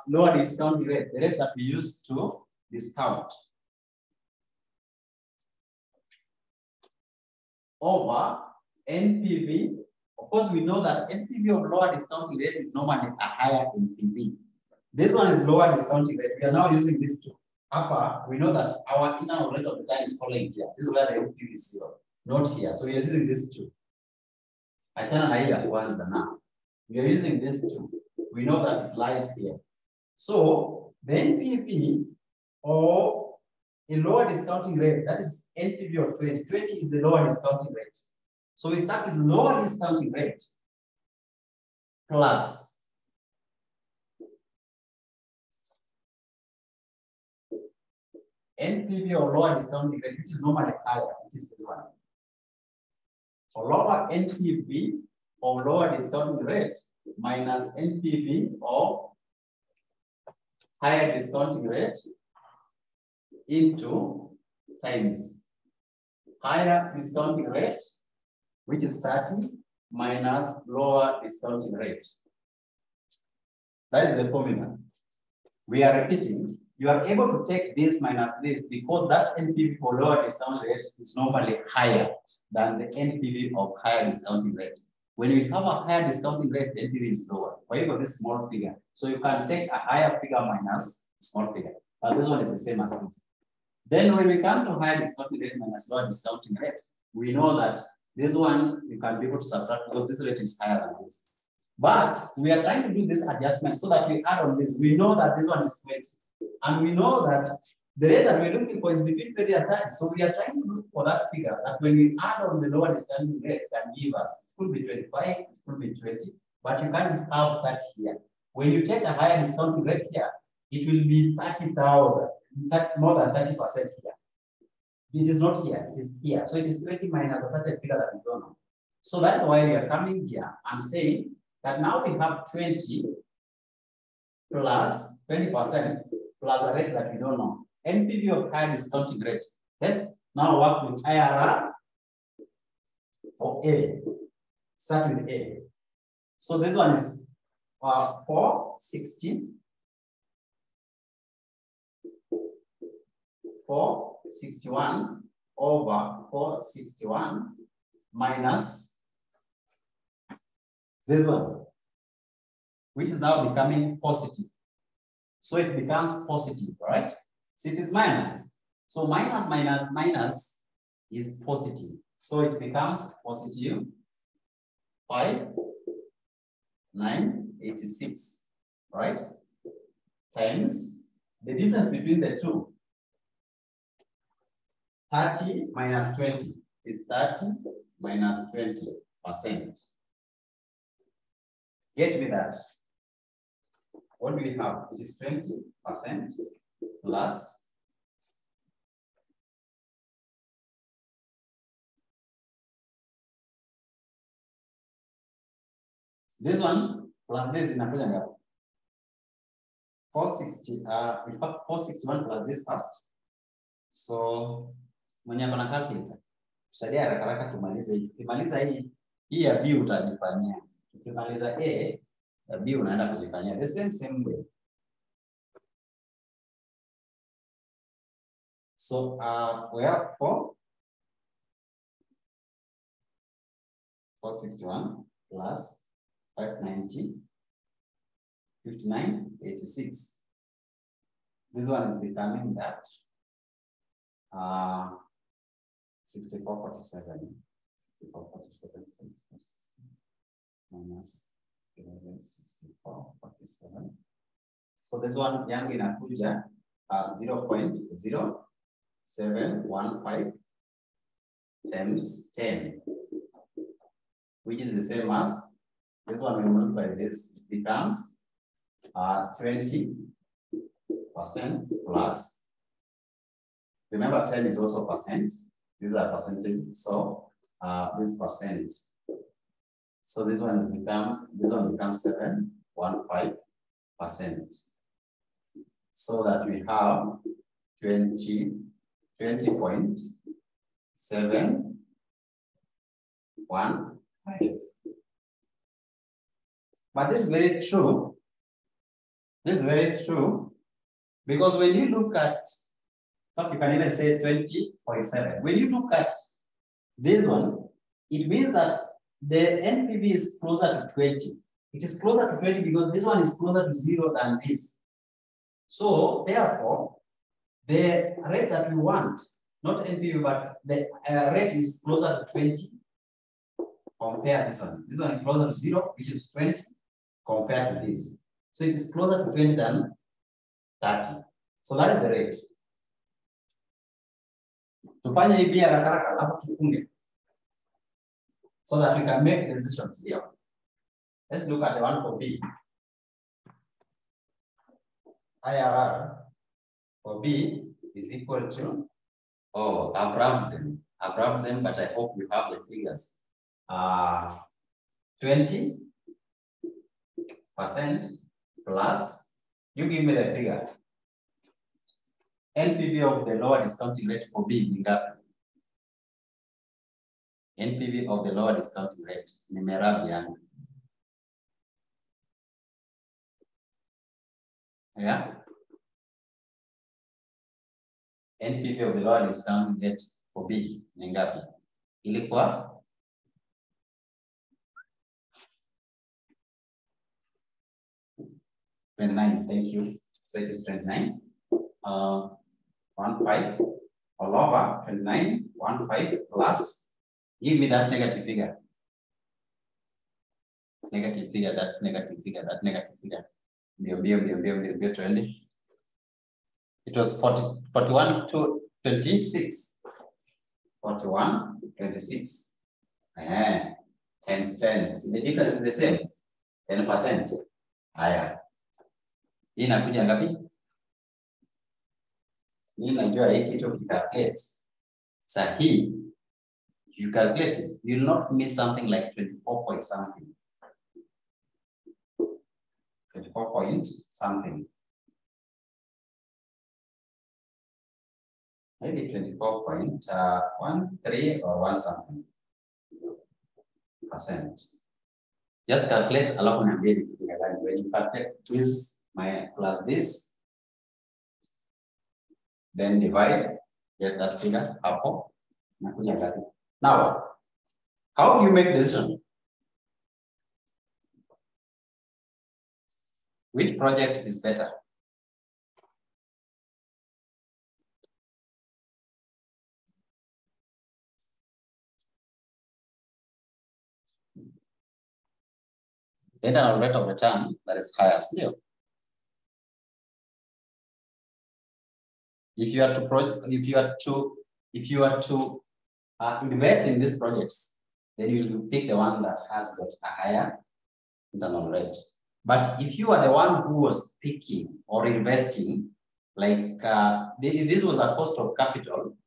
S1: lower discounting rate, the rate that we use to discount, over NPV. Of course, we know that NPV of lower discounting rate is normally a higher NPV. This one is lower discounting rate. We are now using this two. Upper, we know that our internal rate of return is falling here. This is where the NPV is 0, not here. So we are using this two. Achana na ile kwanza now. We are using this two. We know that it lies here. So the NPV of a lower discounting rate, that is NPV of 20. 20 is the lower discounting rate. So we start with lower discounting rate plus NPV of lower discounting rate, which is normally higher, which is this one. For lower NPV of lower discounting rate minus NPV of higher discounting rate into times higher discounting rate, which is 30, minus lower discounting rate. That is the formula. We are repeating. You are able to take this minus this because that NPV for lower discount rate is normally higher than the NPV of higher discounting rate. When we have a higher discounting rate, the NPV is lower. However, this small figure. So you can take a higher figure minus small figure. But this one is the same as this. Then when we come to higher discounting rate minus lower discounting rate, we know that this one you can be able to subtract because this rate is higher than this. But we are trying to do this adjustment so that we add on this. We know that this one is 20. And we know that the rate that we're looking for is between 20 and 30. So we are trying to look for that figure that when we add on the lower discounting rate can give us, it could be 25, it could be 20, but you can't have that here. When you take a higher discounting rate here, it will be 30,000, more than 30% here. It is not here, it is here. So it is 20 minus a certain figure that we don't know. So that's why we are coming here and saying that now we have 20 plus 20% plus a rate that we don't know. NPV of higher discounting rate. Let's now work with IRR for A. Start with A. So this one is 460. 461 over 461 minus this one, which is now becoming positive. So it becomes positive, right? So it is minus. So minus minus minus is positive. So it becomes positive 5,986, right? Times the difference between the two. 30 minus 20 is 30 minus 20%. Get me that. What do we have? It is 20% plus this one plus this in a 460. In fact, 461 plus this first. So mwenye akona calculator, tusaidia haraka haraka tumalize hii. Tukimaliza hii ya B utajifanyia. Tukimaliza A, B unaenda kujifanyia the same way. So we have 461 plus 590, 59, 86. This one is becoming that 6447. 6447 minus 6447. So this one yangu inakuja 0.0715 times 10, which is the same as this one. We multiply this, it becomes 20% plus. Remember, 10 is also percent. These are percentages. So this percent. So this one becomes 7.15%. So that we have 20.715. But this is very true. This is very true because when you look at, you can even say 20.7. When you look at this one, it means that the NPV is closer to 20. It is closer to 20 because this one is closer to 0 than this. So therefore, the rate that we want, not NPV, but the rate is closer to 20. Compare this one. This one is closer to 0, which is 20, compared to this. So it is closer to 20 than 30. So that is the rate. Tufanye hii pia haraka alafu tufunge, so that we can make decisions here. Let's look at the one for B. IRR for B is equal to, I've rubbed them, but I hope you have the figures. 20% plus, you give me the figure. NPV of the lower discounting rate for B ni ngapi? NPV of the lower discounting rate ni merabi yangu. Yeah. NPV of the lower discounting rate for B ni ngapi? Ilikuwa 29. Thank you. So it is 29. 15 all over 29, 15 plus. Give me that negative figure. Negative figure, that negative figure, that negative figure. 20. It was 41 to 26. 41 to 26. Times 10. So the difference is the same. 10%. Haya. Hii inakuja ngapi? Hii najua hii kitu ukicalculate. Sasa hii, you calculate it, you will not miss something like 24 point something. 24 point something. Maybe 24.13 or 1 something %. Just calculate alafu niambie ni kitu gani. When you calculate this plus this, then divide, get that figure hapo nakuja ngapi. Now, how do you make decision? Which project is better? The internal rate of return that is higher still. If you are to invest in these projects, then you will pick the one that has got a higher internal rate. But if you are the one who was picking or investing, like if this was a cost of capital,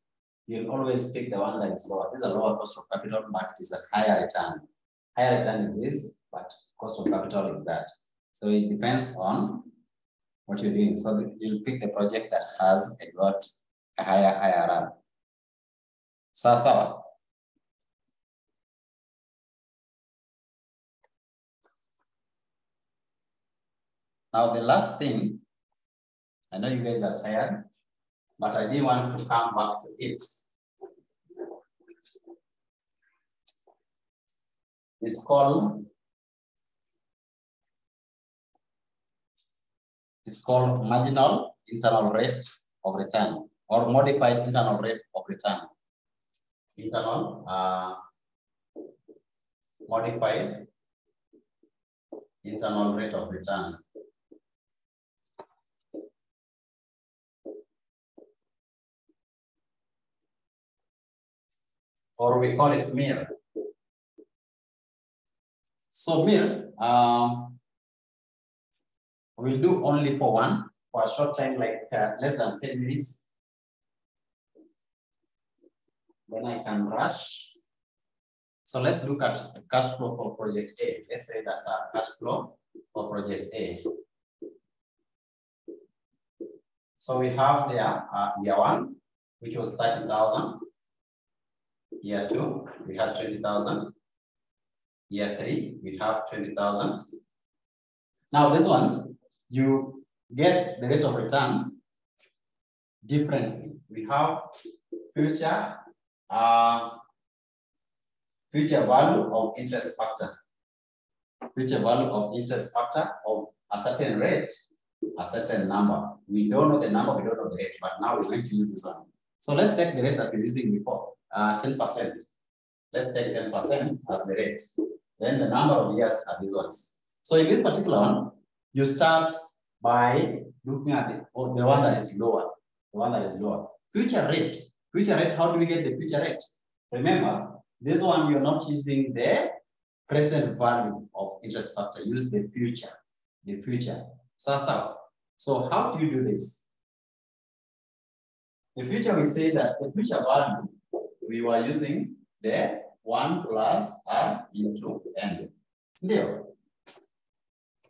S1: you'll always pick the one that is lower. This is a lower cost of capital, but it is a higher return. Higher return is this, but cost of capital is that. So it depends on what you're doing. So you'll pick the project that has got a higher IRR. Sawa. Now, the last thing, I know you guys are tired, but I didn't want to come back to it. It's called marginal internal rate of return or modified internal rate of return. Modified internal rate of return. Or we call it MIR. So MIR, we'll do only for a short time, like less than 10 minutes. Then I can rush. So let's look at cash flow for project A. Let's say that cash flow for project A. So we have there year 1, which was 30,000. Year 2, we had 20,000. Year 3, we have 20,000. Now this one, you get the rate of return differently. We have future value of interest factor. Future value of interest factor of a certain rate, a certain number. We don't know the number, we don't know the rate, but now we're going to use this one. So let's take the rate that we're using before, 10%. Let's take 10% as the rate. Then the number of years are these ones. So in this particular one, you start by looking at the one that is lower. The one that is lower. Future rate. Future rate, how do we get the future rate? Remember, this one you're not using the present value of interest factor. Use the future. The future. So how do you do this? The future, we say that the future value, we were using the 1 plus R into N. Still,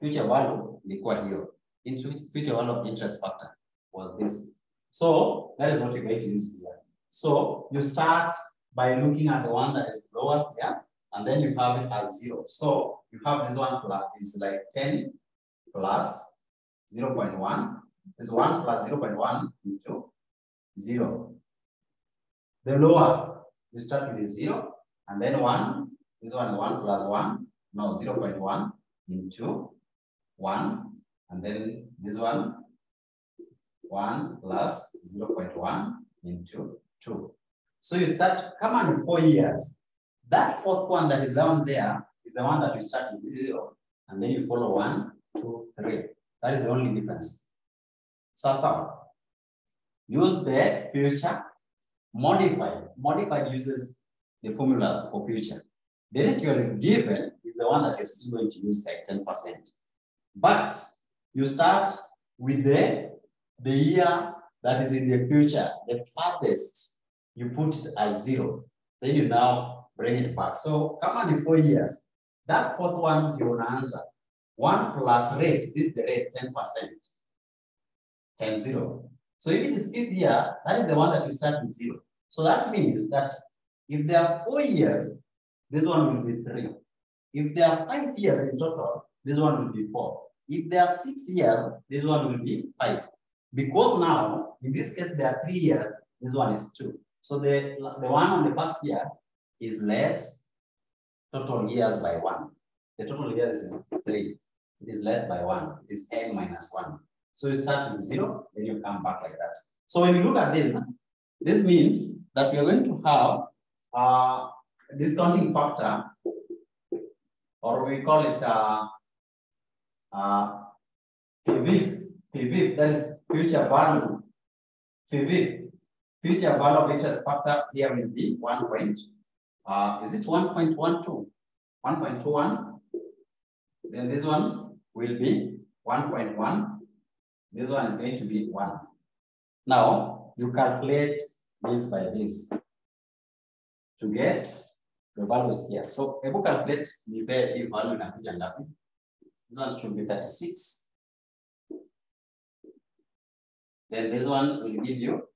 S1: future value equal here. Future value of interest factor was this. So that is what we're going to use here. So you start by looking at the one that is lower here, and then you have it as 0. So you have this one plus is like 10 plus 0.1. This 1 plus 0.1 into 0. The lower, you start with a 0, and then 1. This one 1 plus 1. No, 0.1 into 1, and then this one 1 plus 0.1 into 2. So you start, come on, 4 years. That fourth one that is down there is the one that you start with 0, and then you follow 1, 2, 3. That is the only difference. So use the future. Modified uses the formula for future. The rate you are given is the one that you're still going to use, like 10%. But you start with the year that is in the future, the farthest, you put it as 0. Then you now bring it back. So come on in 4 years. That fourth one, you will answer. 1 plus rate, this is the rate, 10%. Times 0. So if it is 5th year, that is the one that you start with 0. So that means that if there are 4 years, this one will be 3. If there are 5 years in total, this one will be 4. If there are 6 years, this one will be 5. Because now, in this case, there are 3 years, this one is 2. So the one on the first year is less total years by 1. The total years is 3. It is less by 1. It is n minus 1. So you start with 0, then you come back like that. So when you look at this, this means that we are going to have a discounting factor, or we call it PV, that is future value. PV, future value of interest factor here will be 1 point. Is it 1.12? 1.21. Then this one will be 1.1. This one is going to be 1. Now, you calculate this by this to get the values here. So, if you calculate the value in this one should be 36. Then this one will give you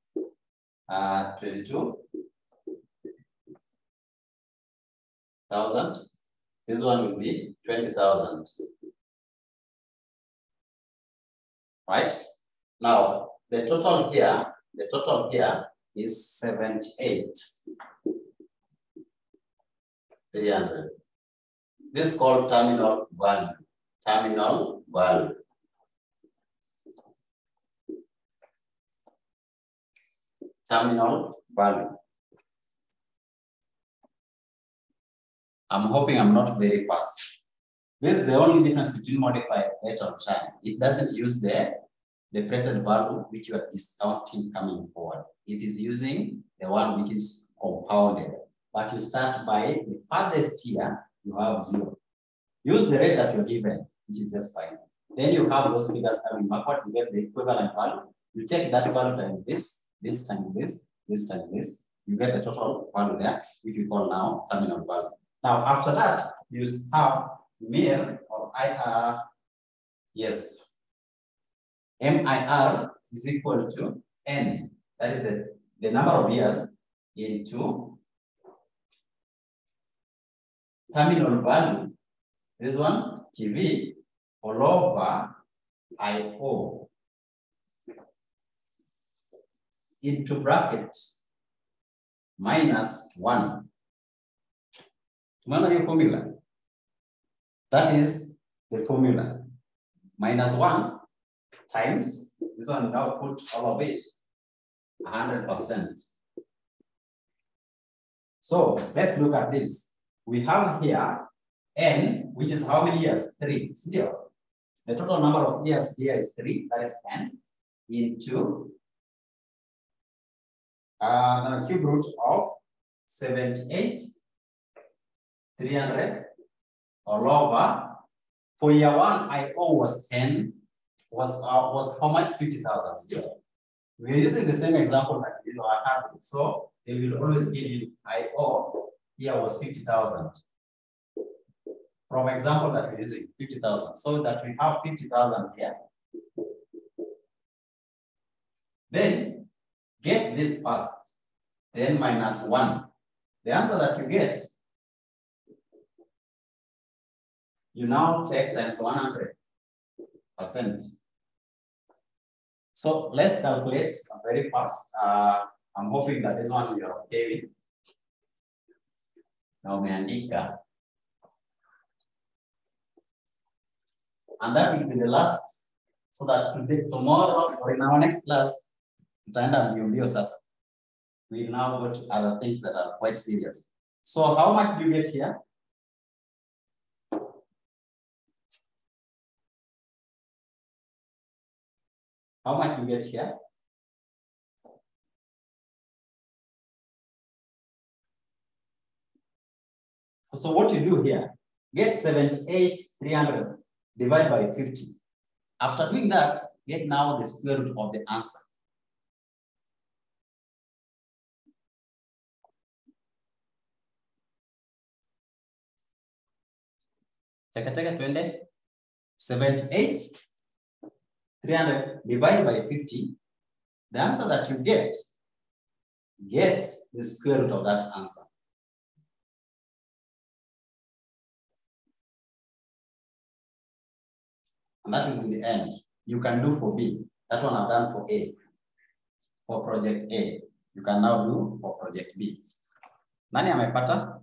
S1: 22,000. This one will be 20,000. right? Now, the total here is 78,300. This is called terminal value. Terminal value. Terminal value. I'm hoping I'm not very fast. This is the only difference between modified rate of return. It doesn't use the present value which you are discounting coming forward. It is using the one which is compounded. But you start by the farthest here, you have 0. Use the rate that you're given, which is just fine. Then you have those figures coming backward, you get the equivalent value. You take that value times this times this times this. You get the total value there, which we call now terminal value. Now, after that, you have MIR or IR. Yes. MIR is equal to N. That is the number of years into terminal value. This one, TV, all over IO. Into bracket minus 1. Remember your formula? That is the formula. Minus 1 times, this one now put all of it, 100%. So let's look at this. We have here N, which is how many years? 3. Still, the total number of years here is 3, that is N, into the cube root of 78,300 all over. For year 1, IO was 10, was how much? 50,000 still. We are using the same example that you are having. So they will always give you IO here was 50,000. From example that we're using 50,000. So that we have 50,000 here. Then get this first, then minus 1. The answer that you get, you now take times 100%. So let's calculate very fast. I'm hoping that this one you're okay with. Now umeandika. And that will be the last, so that today, tomorrow, or in our next class, we'll now go to other things that are quite serious. So how much do you get here? How much do you get here? So what you do here, get 78,300 divided by 50. After doing that, get now the square root of the answer. Take 78,300 divided by 50. The answer that you get the square root of that answer. And that will be the end. You can do for B. That one I've done for A. For project A. You can now do for project B. Nani amepata?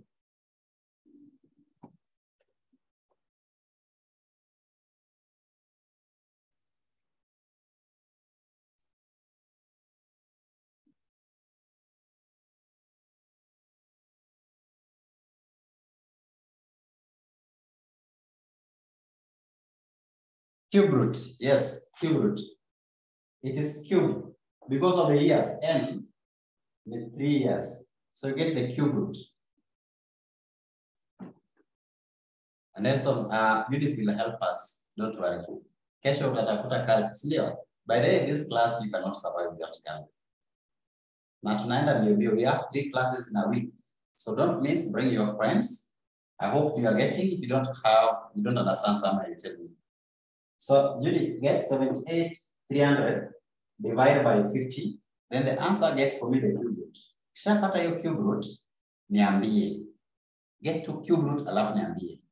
S1: Cube root, yes, cube root. It is cube because of the years, N with 3 years. So you get the cube root. And then some Judith will help us, don't worry. Kesho utatafuta calculus, ndio. By the way, this class you cannot survive without calculus. Na tunaenda mbio, we have 3 classes in a week. So don't miss, bring your friends. I hope you are getting. If you don't understand something, you tell me. So Judy, get 78,300 divided by 50. Then the answer get for me the cube root. Kishapata hiyo cube root, niambie. Get to cube root alafu niambie.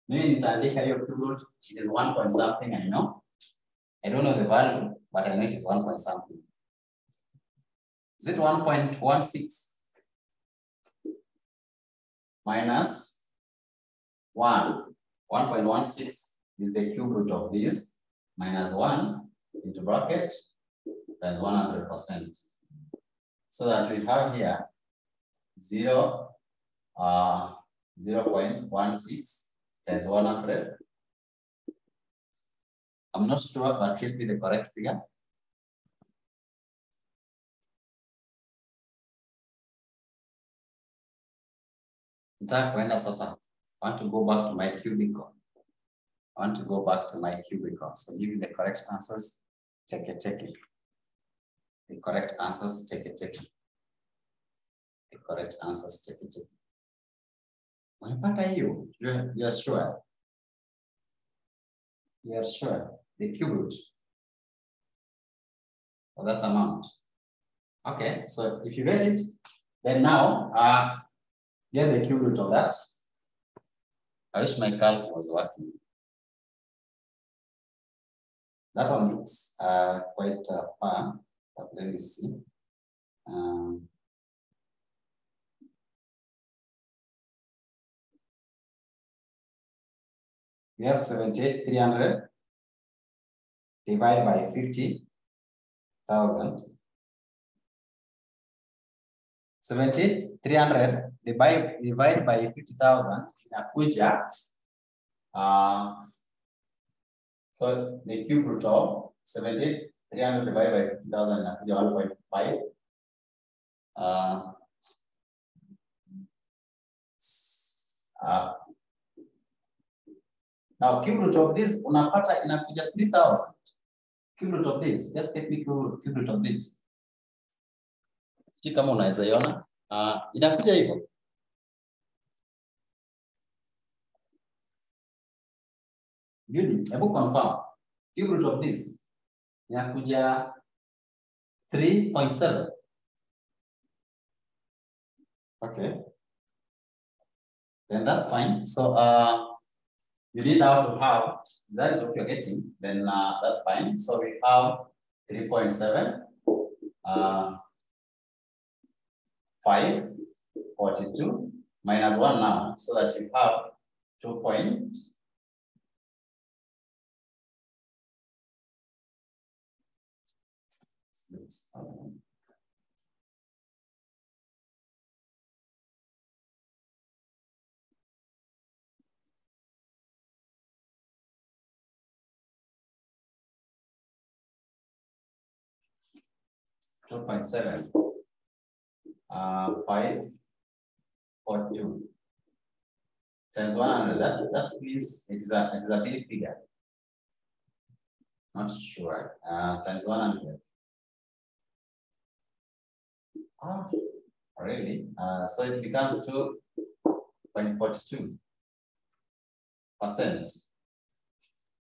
S1: Mimi nitaandika hiyo cube root, it is 1 point something, I know. I don't know the value, but I know it is 1 point something. Is it 1.16 minus 1? 1.16 is the cube root of this minus 1 into bracket times 100%. So that we have here 0.16 times 100. I'm not sure, but give me the correct figure. I want to go back to my cubicle. So give me the correct answers. Take it. The correct answers, take it. The correct answers, take it. What are you? You're sure? You're sure? The cube root of that amount. Okay, so if you get it, then now get the cube root of that. I wish my calc was working. That one looks quite far, but let me see. We have 78,300 divided by 50,000. 78,300 divided by 50,000 inakuja. So the cube root of 78,300 divided by 50,000 inakuja 1.5. Now cube root of this unapata inakuja 3,000. Cube root of this, just get me cube root of this. Sijui kama unaweza iona. Inakuja hivyo. Beauty, hebu confirm. Cube root of this inakuja 3.7. Okay. Then that's fine. So you need now to have, that is what you're getting, then that's fine. So we have 3.7, 542 minus 1 now, so that you have 2.2. .7 542 times 100. That means it is a big figure. Not sure. Times 100. Oh, really? So it becomes 2.42%.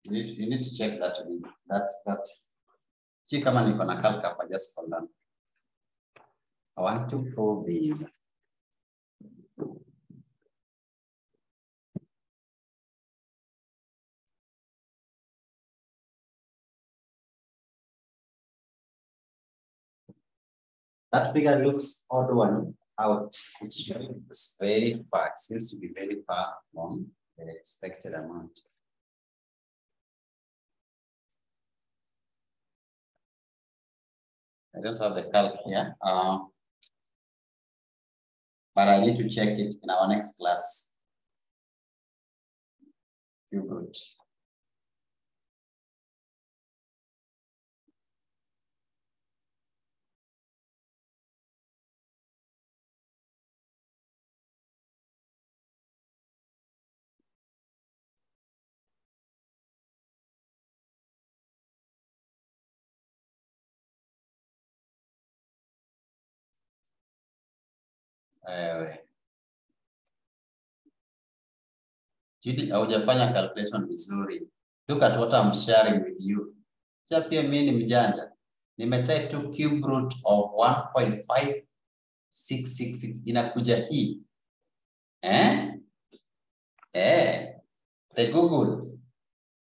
S1: You need to check that. See, kama niko na calc hapa, just hold on. I want to prove these. That figure looks odd one out. It looks very far. It seems to be very far from the expected amount. I don't have the calc here, but I need to check it in our next class. Cube root. Judy, haujafanya calculation vizuri. Look at what I'm sharing with you. Cha pia mimi ni mjanja. Nimetype to cube root of 1.5666 inakuja hii. The Google.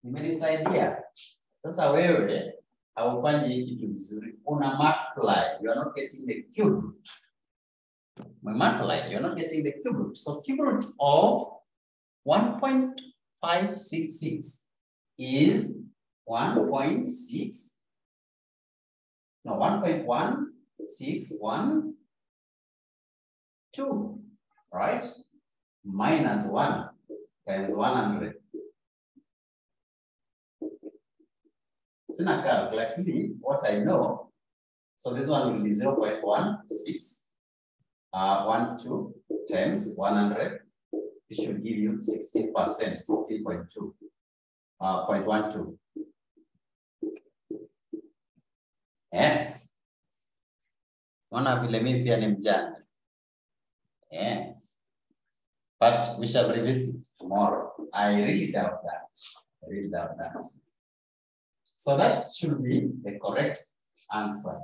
S1: Nimenisaidia. Sasa wewe haufanyi hii kitu vizuri. Una multiply, you are not getting the cube root. Multiply, you are not getting the cube root. So cube root of 1.566 is 1.1612, right? Minus 1 times 100. Sina calc, lakini what I know, so this one will be 0.1612 times 100. It should give you 16%, 16.2, 0.12. Yeah. Ona vile mimi pia ni mjanja. Yeah. But we shall revisit tomorrow. I really doubt that. I really doubt that. So that should be the correct answer.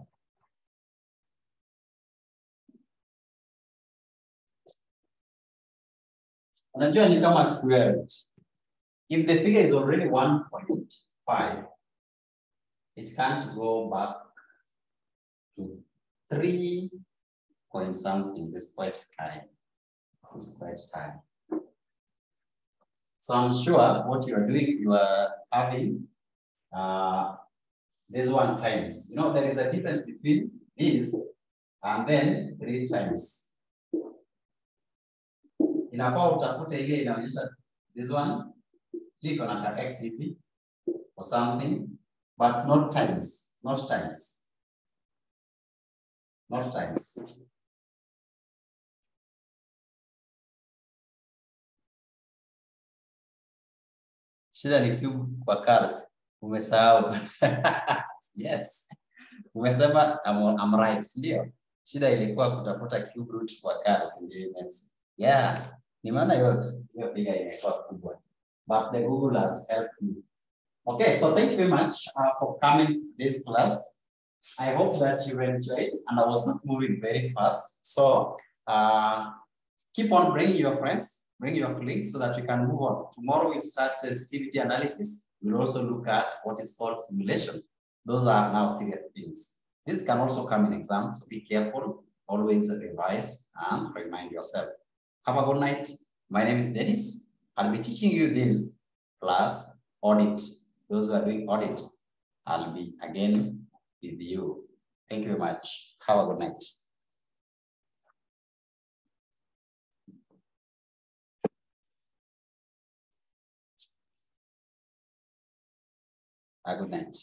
S1: Unajua ni kama square root. If the figure is already 1.5, it can't go back to 3 point something. This quite high. It's quite high. So I'm sure what you are doing, you are having this one times. You know, there is a difference between this and then 3 times. Inafaa utafute ile inaonyesha this one iko na x hivi or something, but not times, not times. Not times. Shida ni cube kwa calc. Umesahau. Yes. Umesema I'm right, ndio. Shida ilikuwa kutafuta cube root kwa calc. Yeah. Nimeona hiyo figure imekuwa kubwa. But the Google has helped me. Okay, so thank you very much for coming to this class. I hope that you enjoyed, and I was not moving very fast. So keep on bringing your friends, bring your colleagues so that we can move on. Tomorrow we'll start sensitivity analysis. We'll also look at what is called simulation. Those are now serious things. This can also come in exams, so be careful. Always revise and remind yourself. Have a good night. My name is Dennis. I'll be teaching you this class audit. Those who are doing audit, I'll be again with you. Thank you very much. Have a good night. A good night.